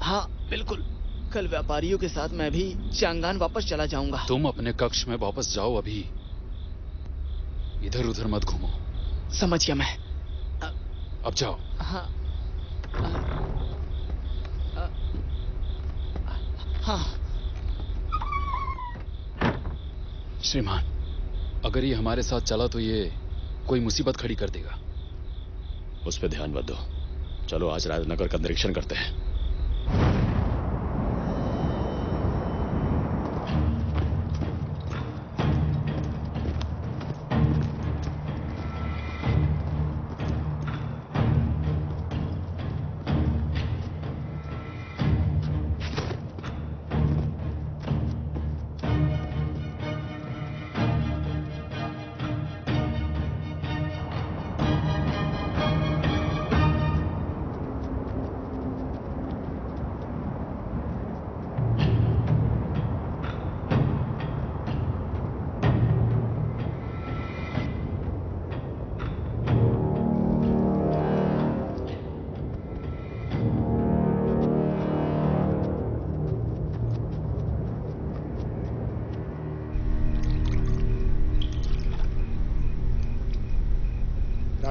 हाँ बिल्कुल, कल व्यापारियों के साथ मैं भी चांगान वापस चला जाऊंगा। तुम अपने कक्ष में वापस जाओ। अभी इधर उधर मत घूमो। समझ गया मैं। अब जाओ। हाँ। हाँ। श्रीमान, अगर ये हमारे साथ चला तो ये कोई मुसीबत खड़ी कर देगा। उस पर ध्यान मत दो। चलो आज राजनगर का निरीक्षण करते हैं।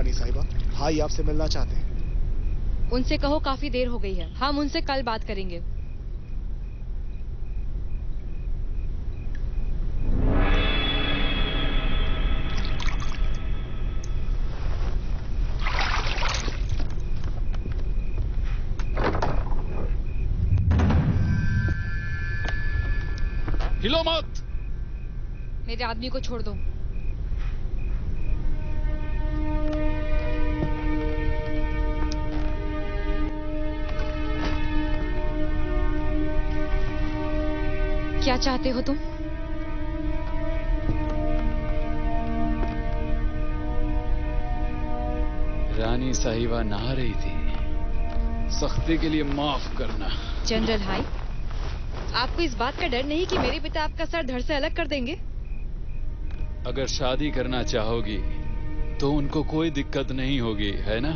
रानी साहिबा, भाई आपसे मिलना चाहते हैं। उनसे कहो काफी देर हो गई है, हम उनसे कल बात करेंगे। हिलो मत। मेरे आदमी को छोड़ दो। क्या चाहते हो तुम? रानी साहिबा नहा रही थी, सख्ती के लिए माफ करना। जनरल हाई, आपको इस बात का डर नहीं कि मेरे पिता आपका सर धड़ से अलग कर देंगे? अगर शादी करना चाहोगी तो उनको कोई दिक्कत नहीं होगी, है ना?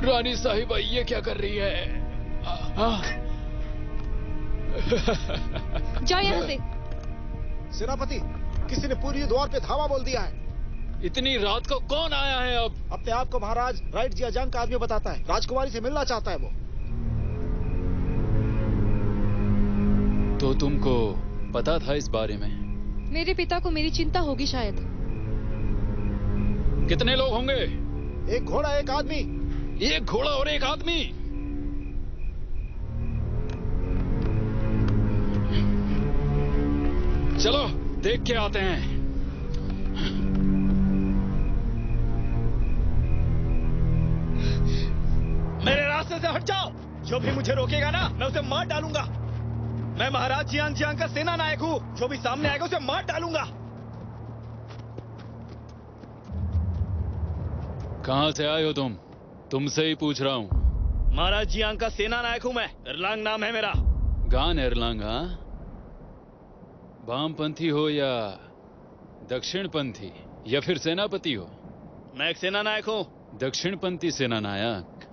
रानी साहिबा ये क्या कर रही है? जाओ यहाँ से। सेनापति, किसी ने पूरी द्वार पे धावा बोल दिया है। इतनी रात को कौन आया है? अब अपने आप को महाराज राइट जियाजांग का आदमी बताता है। राजकुमारी से मिलना चाहता है वो। तो तुमको पता था इस बारे में? मेरे पिता को मेरी चिंता होगी शायद। कितने लोग होंगे? एक घोड़ा, एक आदमी। एक घोड़ा और एक आदमी? चलो देख के आते हैं। मेरे रास्ते से हट जाओ। जो भी मुझे रोकेगा ना, मैं उसे मार डालूंगा। मैं महाराज जियांग जियांग का सेना नायक हूँ। जो भी सामने आएगा उसे मार डालूंगा। कहां से आए हो तुम? तुमसे ही पूछ रहा हूं। महाराज जियांग का सेना नायक हूँ मैं। एरलांग नाम है मेरा। गान एरलांग? हाँ, वामपंथी हो या दक्षिणपंथी या फिर सेनापति हो? मैं एक सेना नायक हूँ। दक्षिणपंथी सेना नायक।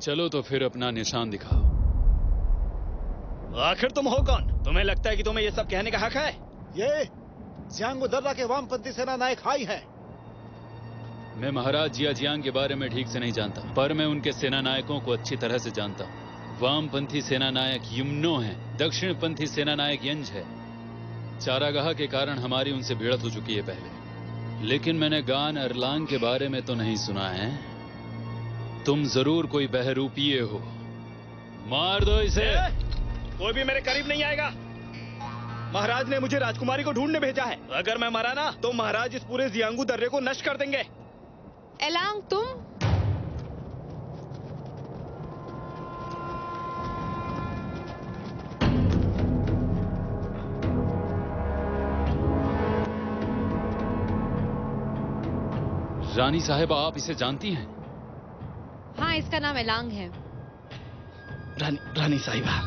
चलो तो फिर अपना निशान दिखाओ। आखिर तुम हो कौन? तुम्हें लगता है कि तुम्हें ये सब कहने का हक है? ये जियांग दर्रा के वामपंथी सेना नायक हाई है। मैं महाराज जियाजियांग के बारे में ठीक से नहीं जानता, पर मैं उनके सेना नायकों को अच्छी तरह से जानता हूँ। वामपंथी सेना नायक युम्नो है, दक्षिणपंथी सेना नायक यंज है। चारागाह के कारण हमारी उनसे भिड़त हो चुकी है पहले, लेकिन मैंने गान एरलांग के बारे में तो नहीं सुना है। तुम जरूर कोई बहरूपीय हो। मार दो इसे। कोई भी मेरे करीब नहीं आएगा। महाराज ने मुझे राजकुमारी को ढूंढने भेजा है। अगर मैं मरा ना तो महाराज इस पूरे जियांगू दर्रे को नष्ट कर देंगे। एलांग, तुम? रानी साहिबा, आप इसे जानती हैं? हाँ, इसका नाम एलांग है। रानी साहिबा,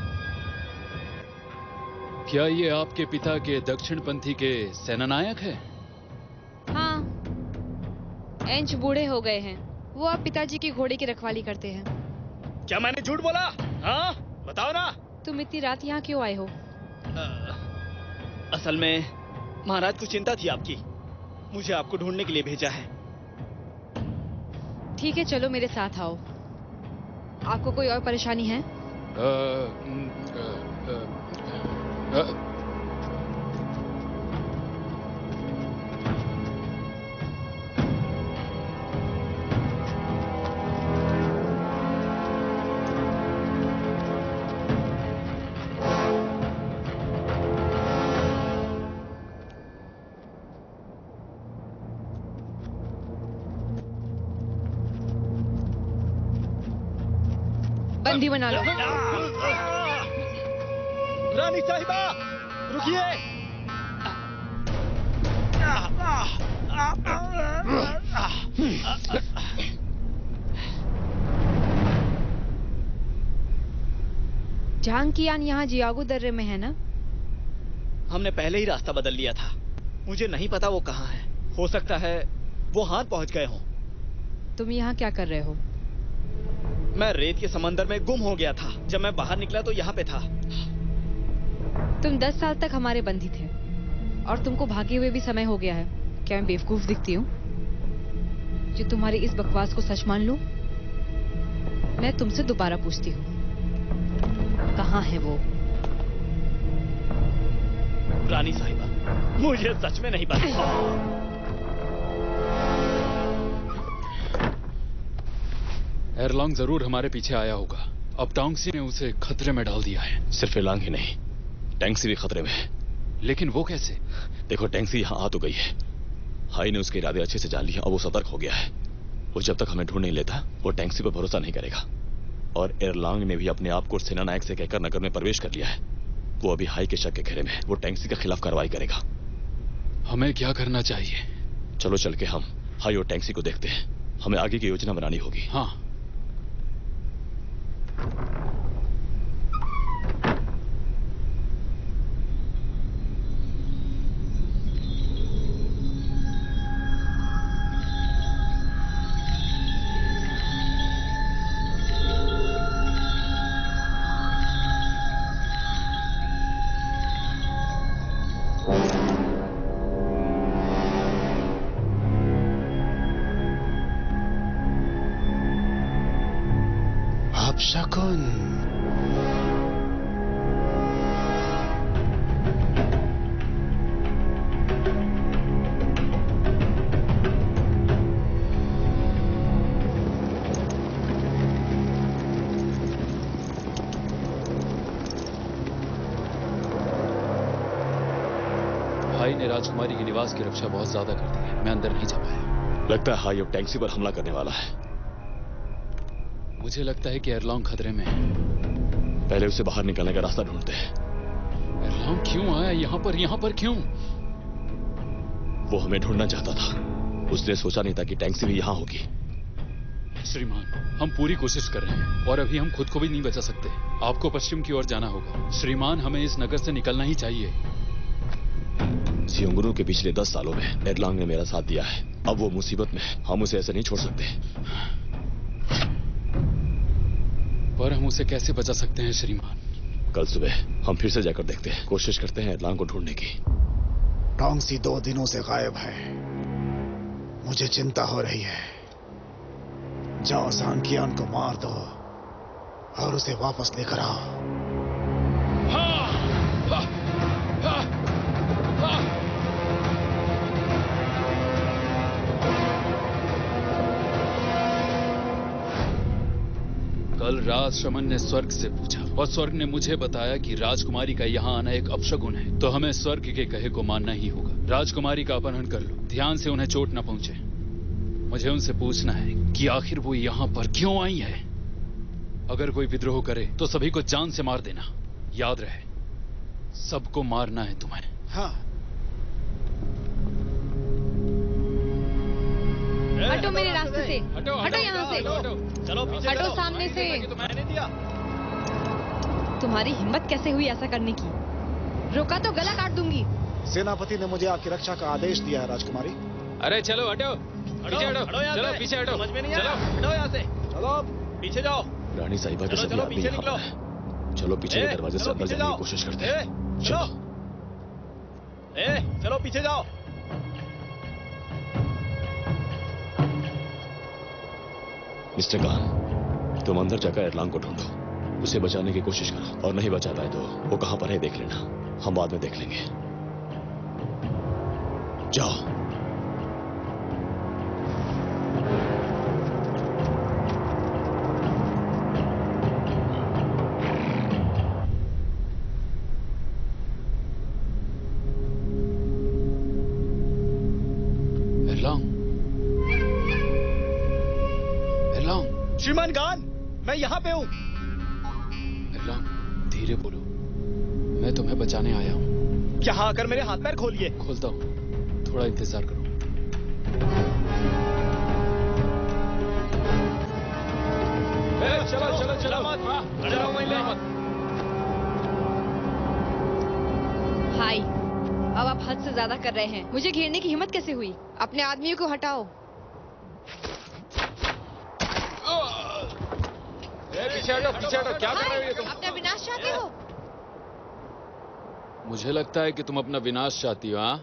क्या ये आपके पिता के दक्षिणपंथी के सेनानायक है? हाँ, एंच बूढ़े हो गए हैं। वो अब पिताजी की घोड़े की रखवाली करते हैं। क्या मैंने झूठ बोला? हाँ, बताओ ना। तुम इतनी रात यहाँ क्यों आए हो? असल में महाराज को चिंता थी आपकी। मुझे आपको ढूंढने के लिए भेजा है। ठीक है, चलो मेरे साथ आओ। आपको कोई और परेशानी है? बंदी बना लो। रानी साहिबा, रुकिए। झांगकियान यहाँ जियागू दर्रे में है ना? हमने पहले ही रास्ता बदल लिया था। मुझे नहीं पता वो कहाँ है। हो सकता है वो हान पहुंच गए हों। तुम यहाँ क्या कर रहे हो? मैं रेत के समंदर में गुम हो गया था। जब मैं बाहर निकला तो यहाँ पे था। तुम 10 साल तक हमारे बंदी थे और तुमको भागे हुए भी समय हो गया है। क्या मैं बेवकूफ दिखती हूँ जो तुम्हारी इस बकवास को सच मान लूं? मैं तुमसे दोबारा पूछती हूँ, कहाँ है वो? रानी साहिबा, मुझे सच में नहीं पता। एरलॉन्ग जरूर हमारे पीछे आया होगा। अब टांगसी ने उसे खतरे में डाल दिया है। सिर्फ एलांग ही नहीं, टैंक्सी भी खतरे में है। लेकिन वो कैसे? देखो, टैंक्सी यहाँ आ तो गई है। हाई ने उसके इरादे अच्छे से जान लिए और वो सतर्क हो गया है। वो जब तक हमें ढूंढ नहीं लेता वो टैंक्सी पर भरोसा नहीं करेगा। और एरलांग ने भी अपने आप को सेना नायक से कहकर नगर में प्रवेश कर लिया है। वो अभी हाई के शक के घेरे में है। वो टैंक्सी के खिलाफ कार्रवाई करेगा। हमें क्या करना चाहिए? चलो चल के हम हाई और टैंक्सी को देखते हैं। हमें आगे की योजना बनानी होगी। हाँ। शकुन, भाई ने राजकुमारी के निवास की रक्षा बहुत ज्यादा कर दी है। मैं अंदर नहीं जा पाया। लगता है हाई अब टैंक्सी पर हमला करने वाला है। मुझे लगता है कि एरलॉन्ग खतरे में है। पहले उसे बाहर निकलने का रास्ता ढूंढते हैं। एरलॉन्ग क्यों आया यहाँ पर क्यों? वो हमें ढूंढना चाहता था। उसने सोचा नहीं था कि टैंक्सी भी यहाँ होगी। श्रीमान, हम पूरी कोशिश कर रहे हैं और अभी हम खुद को भी नहीं बचा सकते। आपको पश्चिम की ओर जाना होगा। श्रीमान, हमें इस नगर से निकलना ही चाहिए। जियोंगरू के पिछले 10 सालों में एरलांग ने मेरा साथ दिया है। अब वो मुसीबत में है। हम उसे ऐसे नहीं छोड़ सकते। पर हम उसे कैसे बचा सकते हैं श्रीमान? कल सुबह हम फिर से जाकर देखते हैं। कोशिश करते हैं एरलांग को ढूंढने की। टांगसी 2 दिनों से गायब है। मुझे चिंता हो रही है। जाओ सांकियान को मार दो और उसे वापस लेकर आओ। कल राजशमन ने स्वर्ग से पूछा और स्वर्ग ने मुझे बताया कि राजकुमारी का यहाँ आना एक अपशगुन है। तो हमें स्वर्ग के कहे को मानना ही होगा। राजकुमारी का अपहरण कर लो, ध्यान से उन्हें चोट न पहुंचे। मुझे उनसे पूछना है कि आखिर वो यहाँ पर क्यों आई है। अगर कोई विद्रोह करे तो सभी को जान से मार देना। याद रहे, सबको मारना है तुम्हें। हाँ। हटो मेरे रास्ते से। हटो हटो यहाँ से। चलो पीछे हटो चलो। सामने से। तो मैंने दिया। तुम्हारी हिम्मत कैसे हुई ऐसा करने की? रोका तो गला काट दूंगी। सेनापति ने मुझे आपकी रक्षा का आदेश दिया है राजकुमारी। अरे चलो हटो, पीछे हटो, हटो यहाँ चलो से। पीछे हटो, समझ में नहीं चलो। आया। हटो यहाँ से। चलो पीछे जाओ। रानी साहिबा के चलो, सभी चलो, आदमी पीछे यहाँ पर निकलो। हैं। चलो पीछे के दरवाजे से चलो, अंदर पीछे जाने की जाओ। कोशिश करते हैं। चलो। चलो पीछे जाओ। मिस्टर कान, तुम अंदर जाकर एरलांग को ढूंढो। उसे बचाने की कोशिश करो और नहीं बचा पाए तो वो कहां पर है देख लेना। हम बाद में देख लेंगे। जाओ। श्रीमान गान, मैं यहाँ पे हूँ। एरलॉन्ग, धीरे बोलो। मैं तुम्हें बचाने आया हूँ। यहाँ आकर मेरे हाथ पैर खोलिए। खोलता हूँ, थोड़ा इंतजार करो। चलो चलो चलो मत। चलो महिला मत। हाय, अब आप हद से ज्यादा कर रहे हैं। मुझे घेरने की हिम्मत कैसे हुई? अपने आदमियों को हटाओ। पीछे हटो, पीछे हटो, क्या कर रहे हो ये तुम? अपना विनाश चाहते हो? मुझे लगता है कि तुम अपना विनाश चाहती हो, हाँ?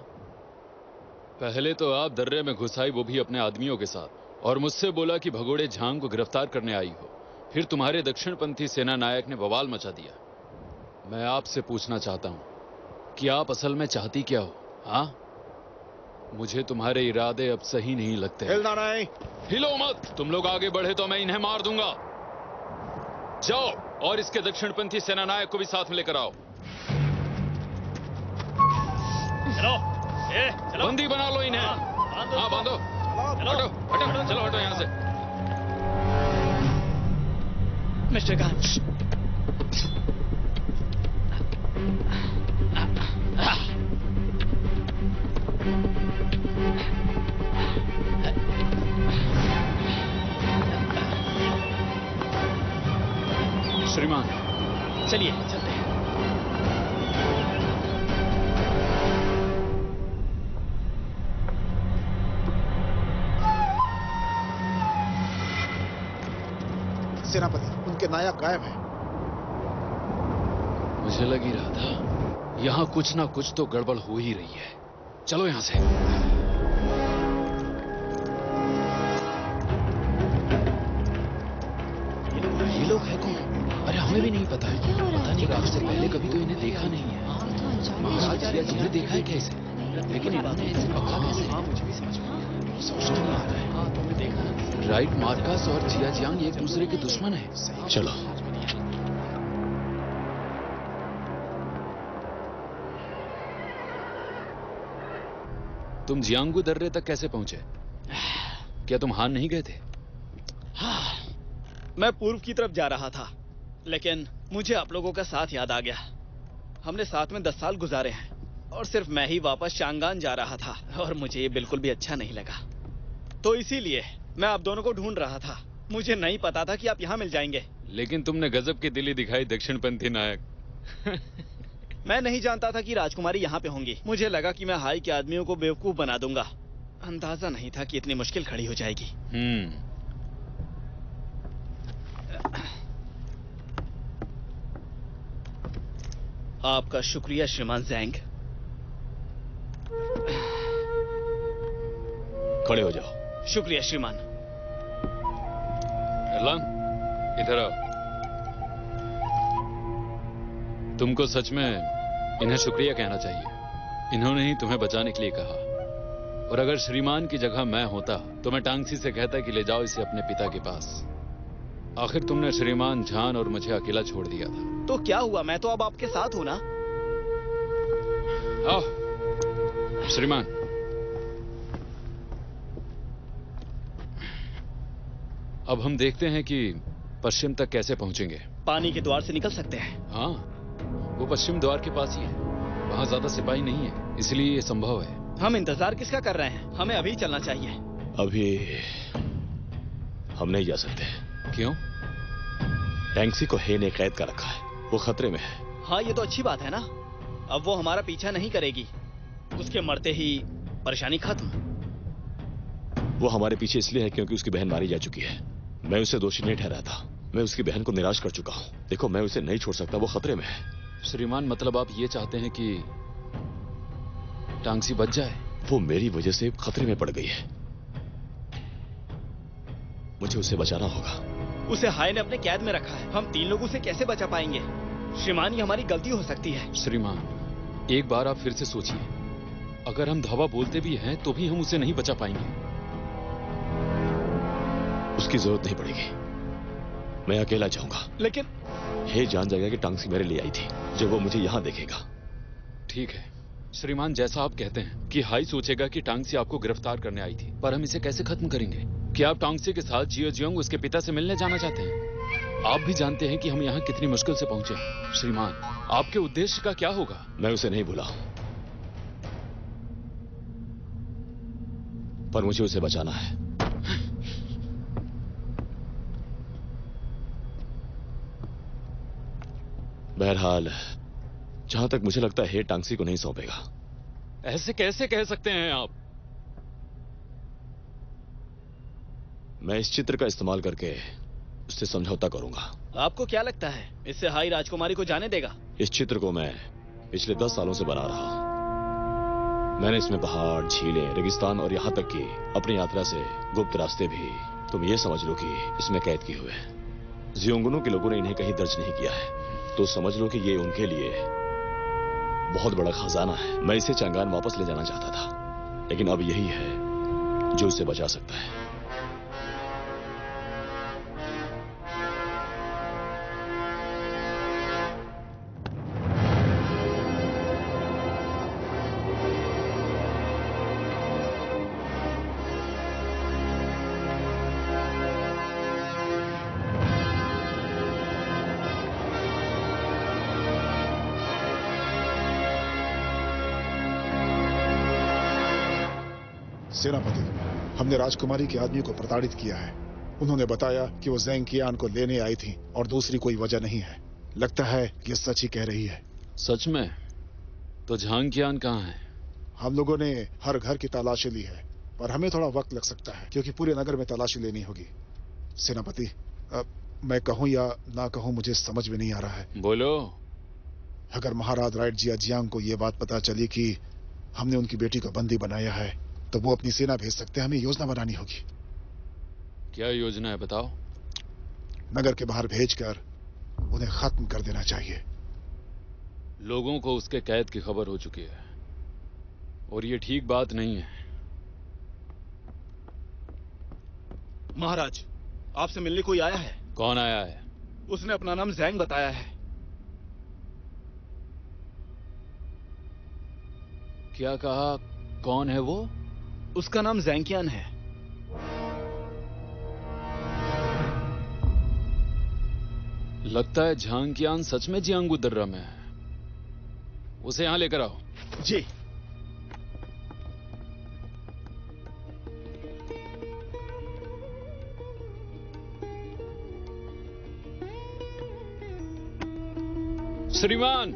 पहले तो आप दर्रे में घुस आई, वो भी अपने आदमियों के साथ, और मुझसे बोला कि भगोड़े झांग को गिरफ्तार करने आई हो। फिर तुम्हारे दक्षिणपंथी सेना नायक ने बवाल मचा दिया। मैं आपसे पूछना चाहता हूं कि आप असल में चाहती क्या हो, हाँ? मुझे तुम्हारे इरादे अब सही नहीं लगते। हिलना नहीं। हिलो मत। तुम लोग आगे बढ़े तो मैं इन्हें मार दूंगा। जाओ और इसके दक्षिणपंथी सेना नायक को भी साथ में लेकर आओ। चलो, चलो। बंदी बना लो इन्हें। हाँ, बांधो। हटो, हटो, चलो हटो यहाँ से। मिस्टर गांच, श्रीमान, चलिए चलते हैं। सेनापति, उनके नायक गायब हैं। मुझे लग ही रहा था यहाँ कुछ ना कुछ तो गड़बड़ हो ही रही है। चलो यहाँ से। ये लोग है कौन? अरे हमें भी नहीं पता है। पता नहीं, आज से पहले कभी तो इन्हें देखा नहीं है। महाराज या तुमने देखा है कैसे? लेकिन इन्होंने ऐसे पकड़ा कैसे? हाँ, मुझे भी समझ नहीं आ रहा है। हाँ, तुमने देखा? राइट मार्कस और जिया जियांग एक दूसरे के दुश्मन है। चलो। तुम जियांगू दर्रे तक कैसे पहुंचे? क्या तुम हान नहीं गए थे? हाँ, मैं पूर्व की तरफ जा रहा था, लेकिन मुझे आप लोगों का साथ याद आ गया। हमने साथ में 10 साल गुजारे हैं और सिर्फ मैं ही वापस चांगान जा रहा था और मुझे ये बिल्कुल भी अच्छा नहीं लगा। तो इसीलिए मैं आप दोनों को ढूंढ रहा था। मुझे नहीं पता था कि आप यहाँ मिल जाएंगे। लेकिन तुमने गजब की दिली दिखाई दक्षिणपंथी नायक। मैं नहीं जानता था कि राजकुमारी यहाँ पे होंगी। मुझे लगा कि मैं हाई के आदमियों को बेवकूफ बना दूंगा। अंदाजा नहीं था कि इतनी मुश्किल खड़ी हो जाएगी। आपका शुक्रिया श्रीमान जैंग। खड़े हो जाओ। शुक्रिया श्रीमान। एरलान, इधर आओ। तुमको सच में इन्हें शुक्रिया कहना चाहिए। इन्होंने ही तुम्हें बचाने के लिए कहा। और अगर श्रीमान की जगह मैं होता तो मैं टांगसी से कहता कि ले जाओ इसे अपने पिता के पास। आखिर तुमने श्रीमान झान और मुझे अकेला छोड़ दिया था। तो क्या हुआ, मैं तो अब आपके साथ हूं ना। आओ श्रीमान। अब हम देखते हैं कि पश्चिम तक कैसे पहुंचेंगे। पानी के द्वार से निकल सकते हैं। हाँ, वो पश्चिम द्वार के पास ही है। वहां ज्यादा सिपाही नहीं है, इसलिए ये संभव है। हम इंतजार किसका कर रहे हैं? हमें अभी चलना चाहिए। अभी हम नहीं जा सकते। क्यों? टैंक्सी को हे ने कैद कर रखा है। वो खतरे में है। हाँ, ये तो अच्छी बात है ना। अब वो हमारा पीछा नहीं करेगी। उसके मरते ही परेशानी खत्म। वो हमारे पीछे इसलिए है क्योंकि उसकी बहन मारी जा चुकी है। मैं उसे दोषी नहीं ठहरा था। मैं उसकी बहन को निराश कर चुका हूँ। देखो, मैं उसे नहीं छोड़ सकता। वो खतरे में है। श्रीमान, मतलब आप ये चाहते हैं कि टांगसी बच जाए? वो मेरी वजह से खतरे में पड़ गई है। मुझे उसे बचाना होगा। उसे हाय ने अपने कैद में रखा है। हम 3 लोग उसे कैसे बचा पाएंगे? श्रीमान, ये हमारी गलती हो सकती है। श्रीमान, एक बार आप फिर से सोचिए। अगर हम धावा बोलते भी हैं तो भी हम उसे नहीं बचा पाएंगे। उसकी जरूरत नहीं पड़ेगी। मैं अकेला जाऊंगा। लेकिन हे जान जाएगा कि टांगसी मेरे लिए आई थी। जब वो मुझे यहां देखेगा। ठीक है श्रीमान, जैसा आप कहते हैं कि हाई सोचेगा कि टांगसी आपको गिरफ्तार करने आई थी, पर हम इसे कैसे खत्म करेंगे? क्या आप टांगसी के साथ जियो जियोंग उसके पिता से मिलने जाना चाहते हैं? आप भी जानते हैं कि हम यहाँ कितनी मुश्किल से पहुंचे। श्रीमान, आपके उद्देश्य का क्या होगा? मैं उसे नहीं भूला, पर मुझे उसे बचाना है। बहरहाल, जहां तक मुझे लगता है हे टांगसी को नहीं सौंपेगा। ऐसे कैसे कह सकते हैं आप? मैं इस चित्र का इस्तेमाल करके उससे समझौता करूंगा। आपको क्या लगता है इससे हाई राजकुमारी को जाने देगा? इस चित्र को मैं पिछले 10 सालों से बना रहा हूं। मैंने इसमें पहाड़, झीलें, रेगिस्तान और यहाँ तक कि अपनी यात्रा से गुप्त रास्ते भी, तुम ये समझ लो कि इसमें कैद किए हुए हैं। जियोंगुनों के लोगों ने इन्हें कहीं दर्ज नहीं किया है, तो समझ लो कि ये उनके लिए बहुत बड़ा खजाना है। मैं इसे चांगान वापस ले जाना चाहता था, लेकिन अब यही है जो इसे बचा सकता है। सेनापति, हमने राजकुमारी के आदमी को प्रताड़ित किया है। उन्होंने बताया कि वो ज़ेंग कियान को लेने आई थी और दूसरी कोई वजह नहीं है। लगता है ये सच ही कह रही है। सच में? तो झांग कियान कहाँ है? हम लोगों ने हर घर की तलाशी ली है, पर हमें थोड़ा वक्त लग सकता है क्योंकि पूरे नगर में तलाशी लेनी होगी। सेनापति, मैं कहूं या ना कहूं मुझे समझ में नहीं आ रहा है। बोलो। अगर महाराज राइट जिया जियांग को ये बात पता चली कि हमने उनकी बेटी को बंदी बनाया है, तो वो अपनी सेना भेज सकते हैं। हमें योजना बनानी होगी। क्या योजना है बताओ? नगर के बाहर भेजकर उन्हें खत्म कर देना चाहिए। लोगों को उसके कैद की खबर हो चुकी है और ये ठीक बात नहीं है। महाराज, आपसे मिलने कोई आया है। कौन आया है? उसने अपना नाम ज़ैंग बताया है। क्या कहा? कौन है वो? उसका नाम ज़ैंग कियान है। लगता है झांग कियान सच में जियांगू दर्रा में है। उसे यहां लेकर आओ। जी। श्रीमान,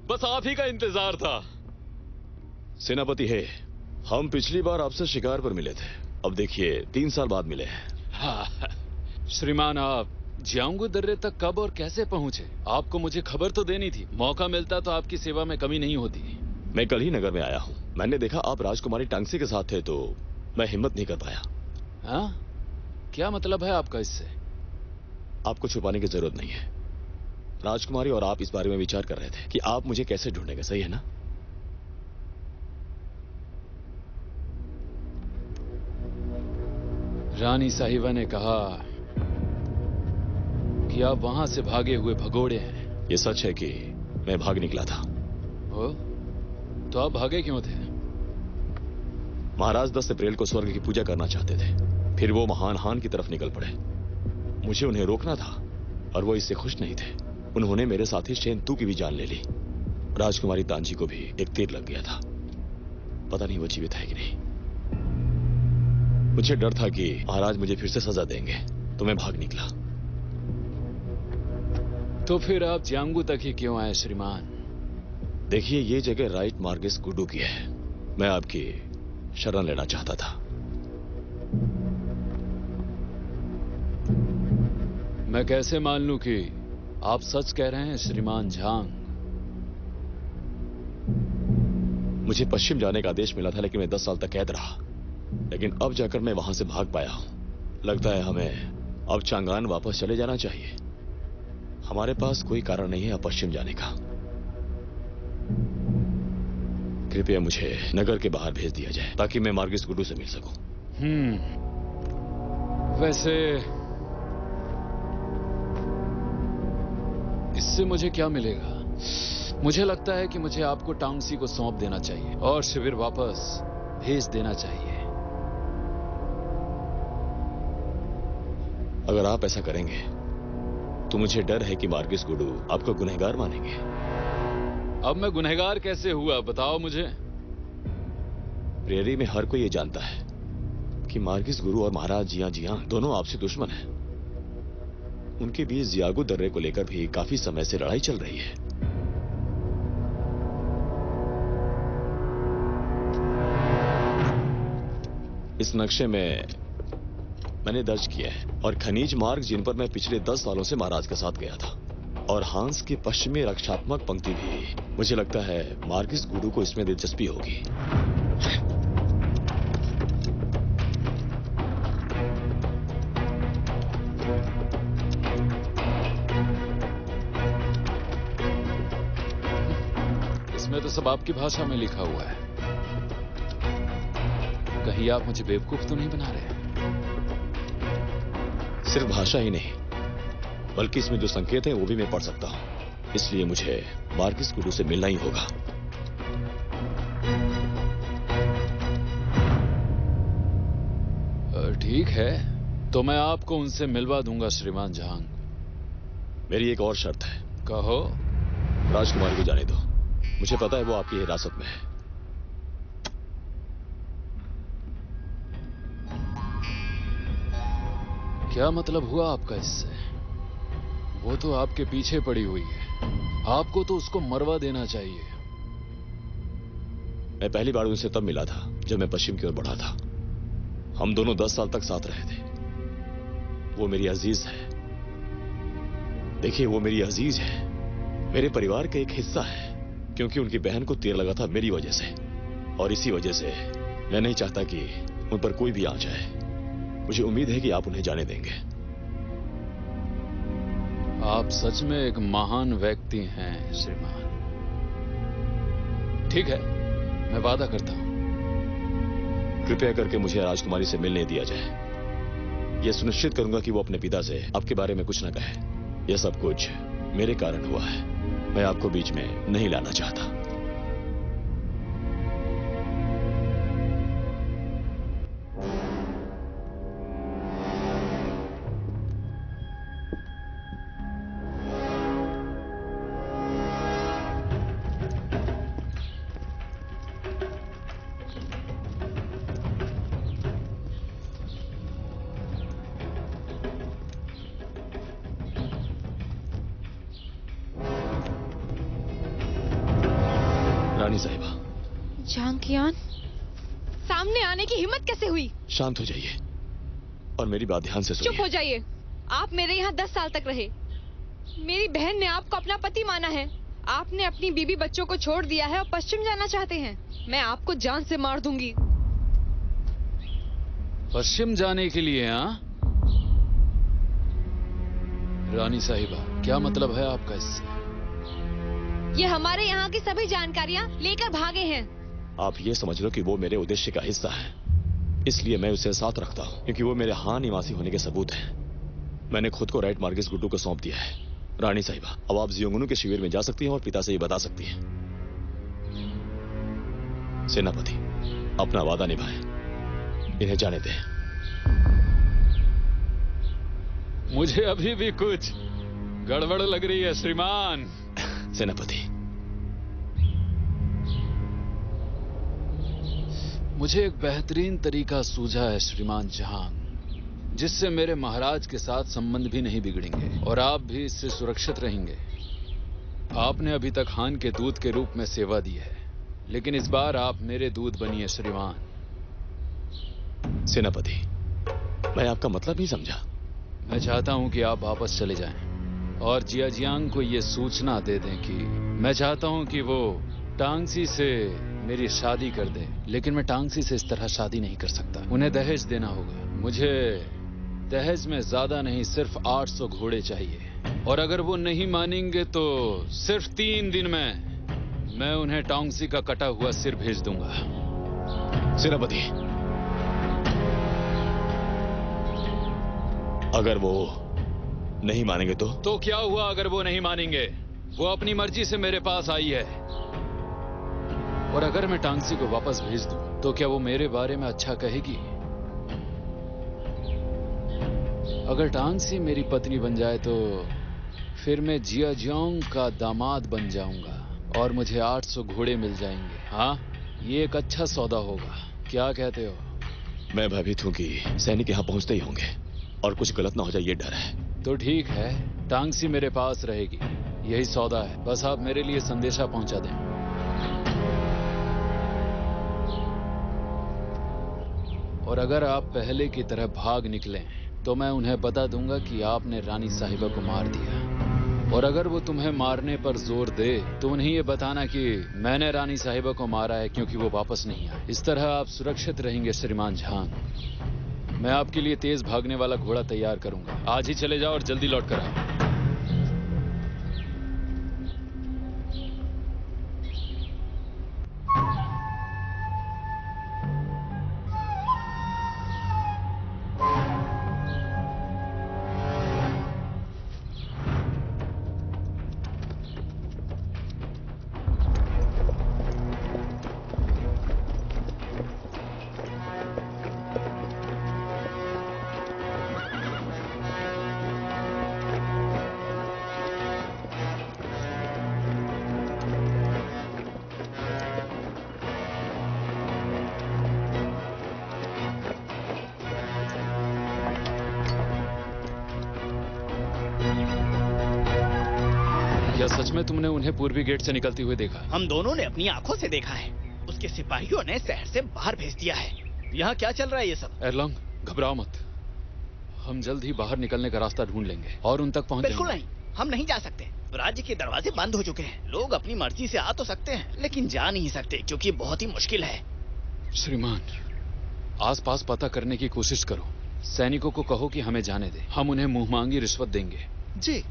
बस आप ही का इंतजार था। सेनापति है, हम पिछली बार आपसे शिकार पर मिले थे। अब देखिए 3 साल बाद मिले हैं। हाँ। श्रीमान, आप जियांगू दर्रे तक कब और कैसे पहुंचे? आपको मुझे खबर तो देनी थी। मौका मिलता तो आपकी सेवा में कमी नहीं होती। मैं कल ही नगर में आया हूँ। मैंने देखा आप राजकुमारी टांगसी के साथ थे, तो मैं हिम्मत नहीं कर पाया। हाँ? क्या मतलब है आपका इससे? आपको छुपाने की जरूरत नहीं है। राजकुमारी और आप इस बारे में विचार कर रहे थे कि आप मुझे कैसे ढूंढेंगे, सही है ना? रानी साहिबा ने कहा कि आप वहां से भागे हुए भगोड़े हैं। ये सच है कि मैं भाग निकला था। ओ? तो आप भागे क्यों थे? महाराज 10 अप्रैल को स्वर्ग की पूजा करना चाहते थे। फिर वो महान हान की तरफ निकल पड़े। मुझे उन्हें रोकना था और वो इससे खुश नहीं थे। उन्होंने मेरे साथी शेन तू की भी जान ले ली। राजकुमारी तांजी को भी एक तीर लग गया था। पता नहीं वो जीवित है कि नहीं। मुझे डर था कि महाराज मुझे फिर से सजा देंगे, तो मैं भाग निकला। तो फिर आप जियांगू तक ही क्यों आए श्रीमान? देखिए, ये जगह राइट मार्गिस गुडू की है। मैं आपकी शरण लेना चाहता था। मैं कैसे मान लूं कि आप सच कह रहे हैं श्रीमान झांग? मुझे पश्चिम जाने का आदेश मिला था, लेकिन मैं 10 साल तक कैद रहा। लेकिन अब जाकर मैं वहां से भाग पाया हूं। लगता है हमें अब चांगान वापस चले जाना चाहिए। हमारे पास कोई कारण नहीं है अब पश्चिम जाने का। कृपया मुझे नगर के बाहर भेज दिया जाए ताकि मैं मार्गिस गुडू से मिल सकूं। वैसे इससे मुझे क्या मिलेगा? मुझे लगता है कि मुझे आपको टांगसी को सौंप देना चाहिए और शिविर वापस भेज देना चाहिए। अगर आप ऐसा करेंगे तो मुझे डर है कि मार्गिस गुडू आपको गुनहगार मानेंगे। अब मैं गुनहगार कैसे हुआ बताओ मुझे। प्रेरी में हर कोई ये जानता है कि मार्गिस गुरु और महाराज जियां दोनों आपसी दुश्मन हैं। उनके बीच जियागू दर्रे को लेकर भी काफी समय से लड़ाई चल रही है। इस नक्शे में मैंने दर्ज किया है और खनिज मार्ग जिन पर मैं पिछले 10 सालों से महाराज के साथ गया था, और हांस की पश्चिमी रक्षात्मक पंक्ति भी। मुझे लगता है मार्किस गुडू को इसमें दिलचस्पी होगी। इसमें तो सब आपकी भाषा में लिखा हुआ है। कहीं आप मुझे बेवकूफ तो नहीं बना रहे? सिर्फ भाषा ही नहीं, बल्कि इसमें जो संकेत हैं वो भी मैं पढ़ सकता हूं। इसलिए मुझे मार्किस गुडू से मिलना ही होगा। ठीक है, तो मैं आपको उनसे मिलवा दूंगा श्रीमान जहांग। मेरी एक और शर्त है। कहो। राजकुमारी को जाने दो। मुझे पता है वो आपकी हिरासत में है। क्या मतलब हुआ आपका इससे? वो तो आपके पीछे पड़ी हुई है, आपको तो उसको मरवा देना चाहिए। मैं पहली बार उनसे तब मिला था जब मैं पश्चिम की ओर बढ़ा था। हम दोनों 10 साल तक साथ रहे थे। वो मेरी अजीज है। देखिए, वो मेरी अजीज है, मेरे परिवार का एक हिस्सा है, क्योंकि उनकी बहन को तीर लगा था मेरी वजह से, और इसी वजह से मैं नहीं चाहता कि उन पर कोई भी आ जाए। मुझे उम्मीद है कि आप उन्हें जाने देंगे। आप सच में एक महान व्यक्ति हैं श्रीमान। ठीक है, मैं वादा करता हूं। कृपया करके मुझे राजकुमारी से मिलने दिया जाए। यह सुनिश्चित करूंगा कि वो अपने पिता से आपके बारे में कुछ न कहे। यह सब कुछ मेरे कारण हुआ है। मैं आपको बीच में नहीं लाना चाहता। रानी साहिबा। झांकियान, सामने आने की हिम्मत कैसे हुई? शांत हो जाइए और मेरी बात ध्यान से चुप सुनिए। हो जाइए। आप मेरे यहाँ 10 साल तक रहे। मेरी बहन ने आपको अपना पति माना है। आपने अपनी बीबी बच्चों को छोड़ दिया है और पश्चिम जाना चाहते हैं। मैं आपको जान से मार दूंगी। पश्चिम जाने के लिए? हाँ रानी साहिबा, क्या मतलब है आपका इससे? ये हमारे यहाँ की सभी जानकारियाँ लेकर भागे हैं। आप ये समझ लो कि वो मेरे उद्देश्य का हिस्सा है, इसलिए मैं उसे साथ रखता हूँ, क्योंकि वो मेरे हां निवासी होने के सबूत हैं। मैंने खुद को राइट मार्किस गुड्डू को सौंप दिया है। रानी साहिबा, अब आप जियोंगनू के शिविर में जा सकती हैं और पिता से ये बता सकती हैं। सेनापति, अपना वादा निभाएं। इन्हें जाने दें। मुझे अभी भी कुछ गड़बड़ लग रही है श्रीमान। सेनापति, मुझे एक बेहतरीन तरीका सूझा है श्रीमान जहांग, जिससे मेरे महाराज के साथ संबंध भी नहीं बिगड़ेंगे और आप भी इससे सुरक्षित रहेंगे। आपने अभी तक हान के दूत के रूप में सेवा दी है, लेकिन इस बार आप मेरे दूत बनिए श्रीमान। सेनापति, मैं आपका मतलब नहीं समझा। मैं चाहता हूं कि आप वापस चले जाएं और जियाजियांग को यह सूचना दे दें कि मैं चाहता हूं कि वो टांगसी से मेरी शादी कर दे, लेकिन मैं टांगसी से इस तरह शादी नहीं कर सकता। उन्हें दहेज देना होगा। मुझे दहेज में ज्यादा नहीं, सिर्फ 800 घोड़े चाहिए, और अगर वो नहीं मानेंगे तो सिर्फ 3 दिन में मैं उन्हें टांगसी का कटा हुआ सिर भेज दूंगा। सेनापति, अगर वो नहीं मानेंगे तो क्या हुआ? अगर वो नहीं मानेंगे? वो अपनी मर्जी से मेरे पास आई है, और अगर मैं टांगसी को वापस भेज दूं तो क्या वो मेरे बारे में अच्छा कहेगी? अगर टांगसी मेरी पत्नी बन जाए तो फिर मैं जियाजियांग का दामाद बन जाऊंगा और मुझे 800 घोड़े मिल जाएंगे। हाँ, ये एक अच्छा सौदा होगा। क्या कहते हो? मैं भयभीत हूं कि सैनिक यहां पहुंचते ही होंगे और कुछ गलत ना हो जाए, ये डर है। तो ठीक है, टांगसी मेरे पास रहेगी। यही सौदा है। बस आप मेरे लिए संदेशा पहुंचा दें। और अगर आप पहले की तरह भाग निकले तो मैं उन्हें बता दूंगा कि आपने रानी साहिबा को मार दिया। और अगर वो तुम्हें मारने पर जोर दे तो उन्हें ये बताना कि मैंने रानी साहिबा को मारा है क्योंकि वो वापस नहीं आए। इस तरह आप सुरक्षित रहेंगे श्रीमान झांग। मैं आपके लिए तेज भागने वाला घोड़ा तैयार करूंगा। आज ही चले जाओ और जल्दी लौट कर आओ। क्या सच में तुमने उन्हें पूर्वी गेट से निकलते हुए देखा? हम दोनों ने अपनी आंखों से देखा है। उसके सिपाहियों ने शहर से बाहर भेज दिया है। यहाँ क्या चल रहा है ये सब? एरलोंग, घबराओ मत। हम जल्द ही बाहर निकलने का रास्ता ढूंढ लेंगे और उन तक पहुंच बिल्कुल जाएंगे। नहीं, हम नहीं जा सकते। राज्य के दरवाजे बंद हो चुके हैं। लोग अपनी मर्जी से आ तो सकते हैं लेकिन जा नहीं सकते क्योंकि ये बहुत ही मुश्किल है। श्रीमान, आसपास पता करने की कोशिश करो। सैनिकों को कहो कि हमें जाने दे। हम उन्हें मुंहमांगी रिश्वत देंगे। जी।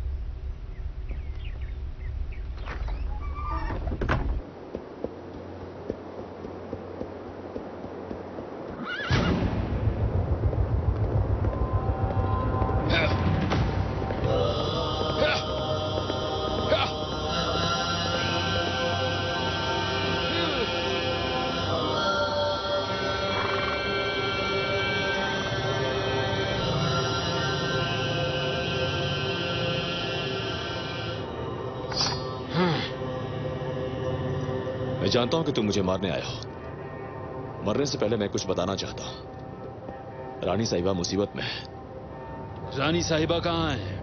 मैं जानता हूं कि तुम मुझे मारने आया हो। मरने से पहले मैं कुछ बताना चाहता हूं। रानी साहिबा मुसीबत में है। रानी साहिबा कहाँ है?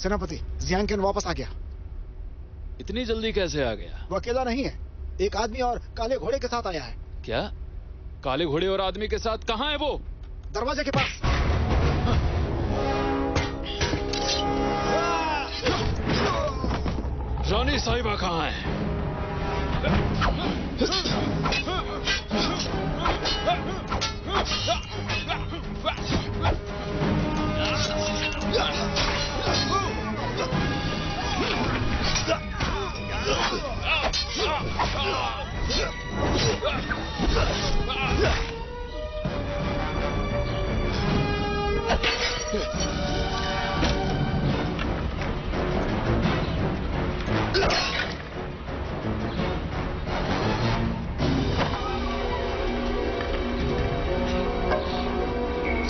सेनापति, जियांगकेन वापस आ गया। इतनी जल्दी कैसे आ गया? वो अकेला नहीं है, एक आदमी और काले घोड़े के साथ आया है। क्या? काले घोड़े और आदमी के साथ? कहाँ है वो? दरवाजे के पास। रानी साहिबा कहाँ है?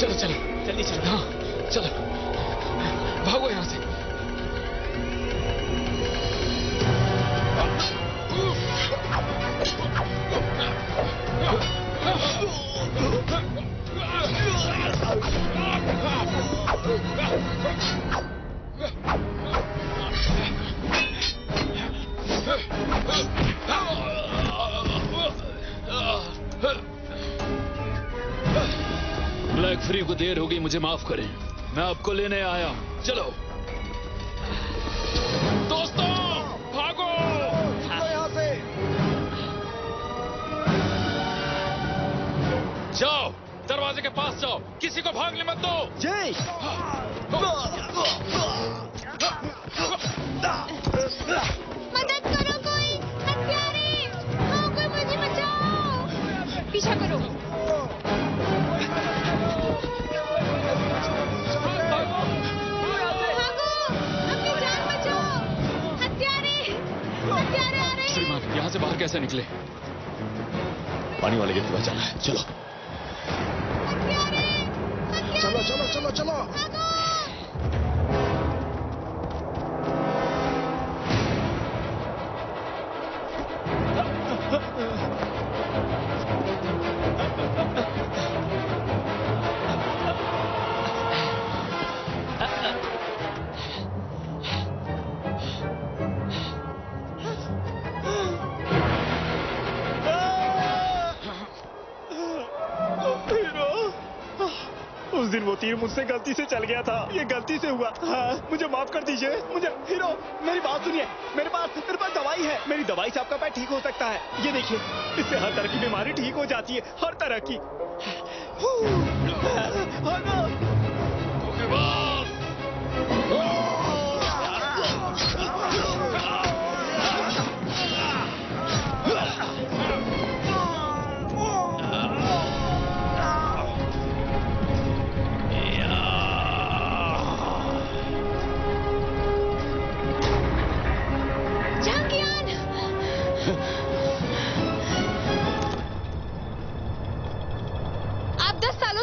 चलो चलो जल्दी चलो। हाँ, चलो भागो यहाँ से। ब्लैक फ्री को देर हो गई, मुझे माफ करें। मैं आपको लेने आया हूं। चलो दोस्तों, भागो। यहाँ से जाओ, दरवाजे के पास जाओ, किसी को भागने मत दो। जय। मदद करो, कोई हत्यारे! हाँ, कोई मुझे बचाओ! पीछा करो। भागो, अपनी जान बचाओ! हत्यारे! हत्यारे आ रहे हैं! श्रीमान, यहाँ से बाहर कैसे निकले? पानी वाले गेट पर जाना है। चलो हत्यारे! हत्यारे! चलो चलो चलो चलो। उस दिन वो तीर मुझसे गलती से चल गया था। ये गलती से हुआ। हाँ, मुझे माफ कर दीजिए। मुझे हीरो, मेरी बात सुनिए। मेरे पास दवाई है। मेरी दवाई से आपका पैर ठीक हो सकता है। ये देखिए, इससे हर तरह की बीमारी ठीक हो जाती है, हर तरह की।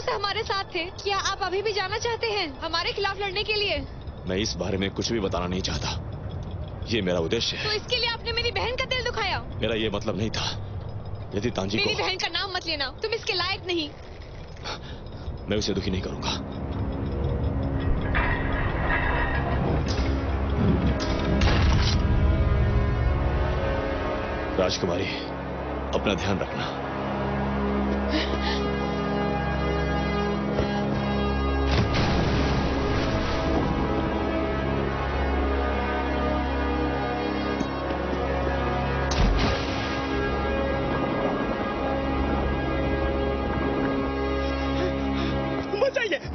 हमारे साथ थे। क्या आप अभी भी जाना चाहते हैं हमारे खिलाफ लड़ने के लिए? मैं इस बारे में कुछ भी बताना नहीं चाहता। ये मेरा उद्देश्य तो है। इसके लिए आपने मेरी बहन का दिल दुखाया? मेरा ये मतलब नहीं था। यदि तांजी मेरी को... बहन का नाम मत लेना, तुम इसके लायक नहीं। मैं उसे दुखी नहीं करूंगा। राजकुमारी, अपना ध्यान रखना।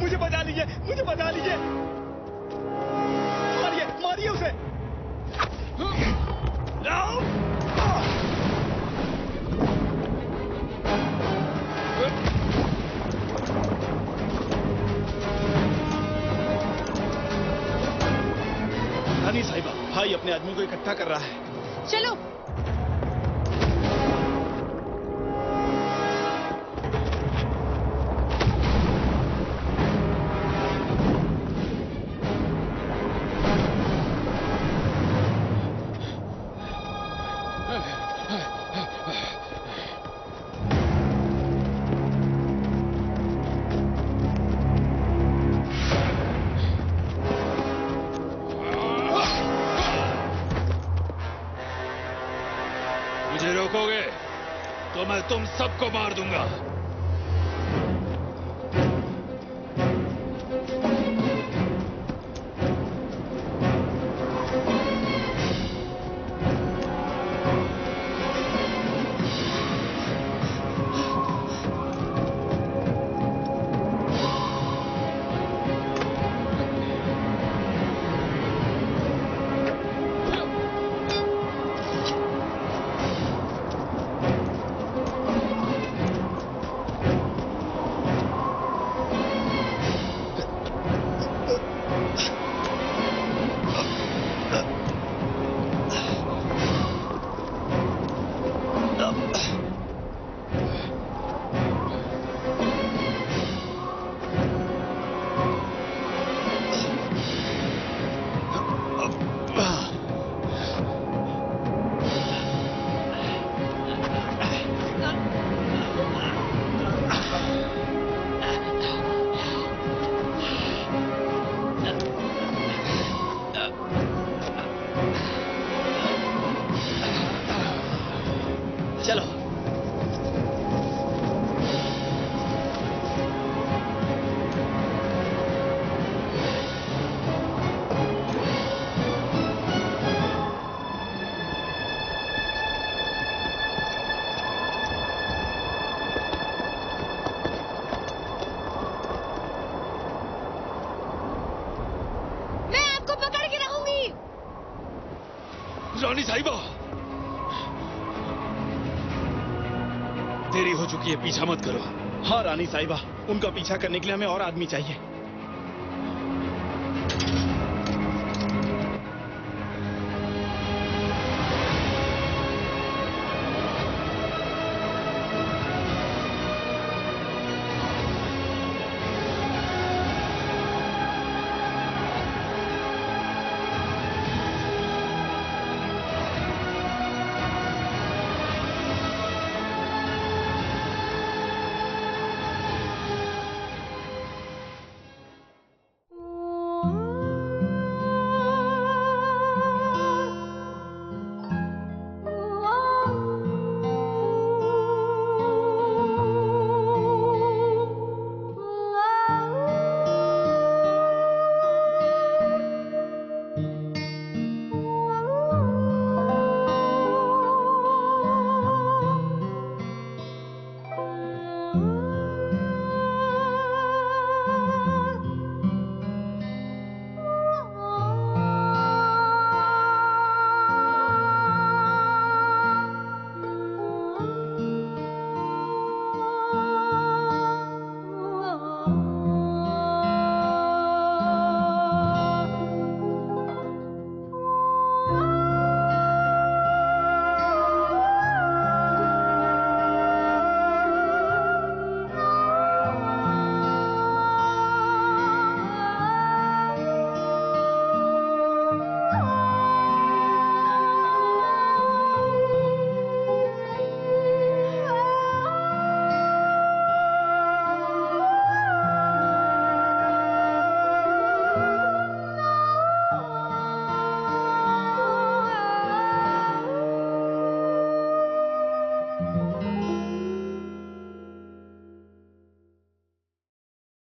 मुझे बचा लीजिए, मुझे बचा लीजिए। मारिए, मारिए उसे। रानी साहिबा, भाई अपने आदमी को इकट्ठा कर रहा है। चलो। मुझे रोकोगे तो मैं तुम सबको मार दूंगा। चलो। मैं आपको पकड़ के रहूंगी। रानी साहिबा, देरी हो चुकी है, पीछा मत करो। हाँ रानी साहिबा, उनका पीछा करने के लिए हमें और आदमी चाहिए।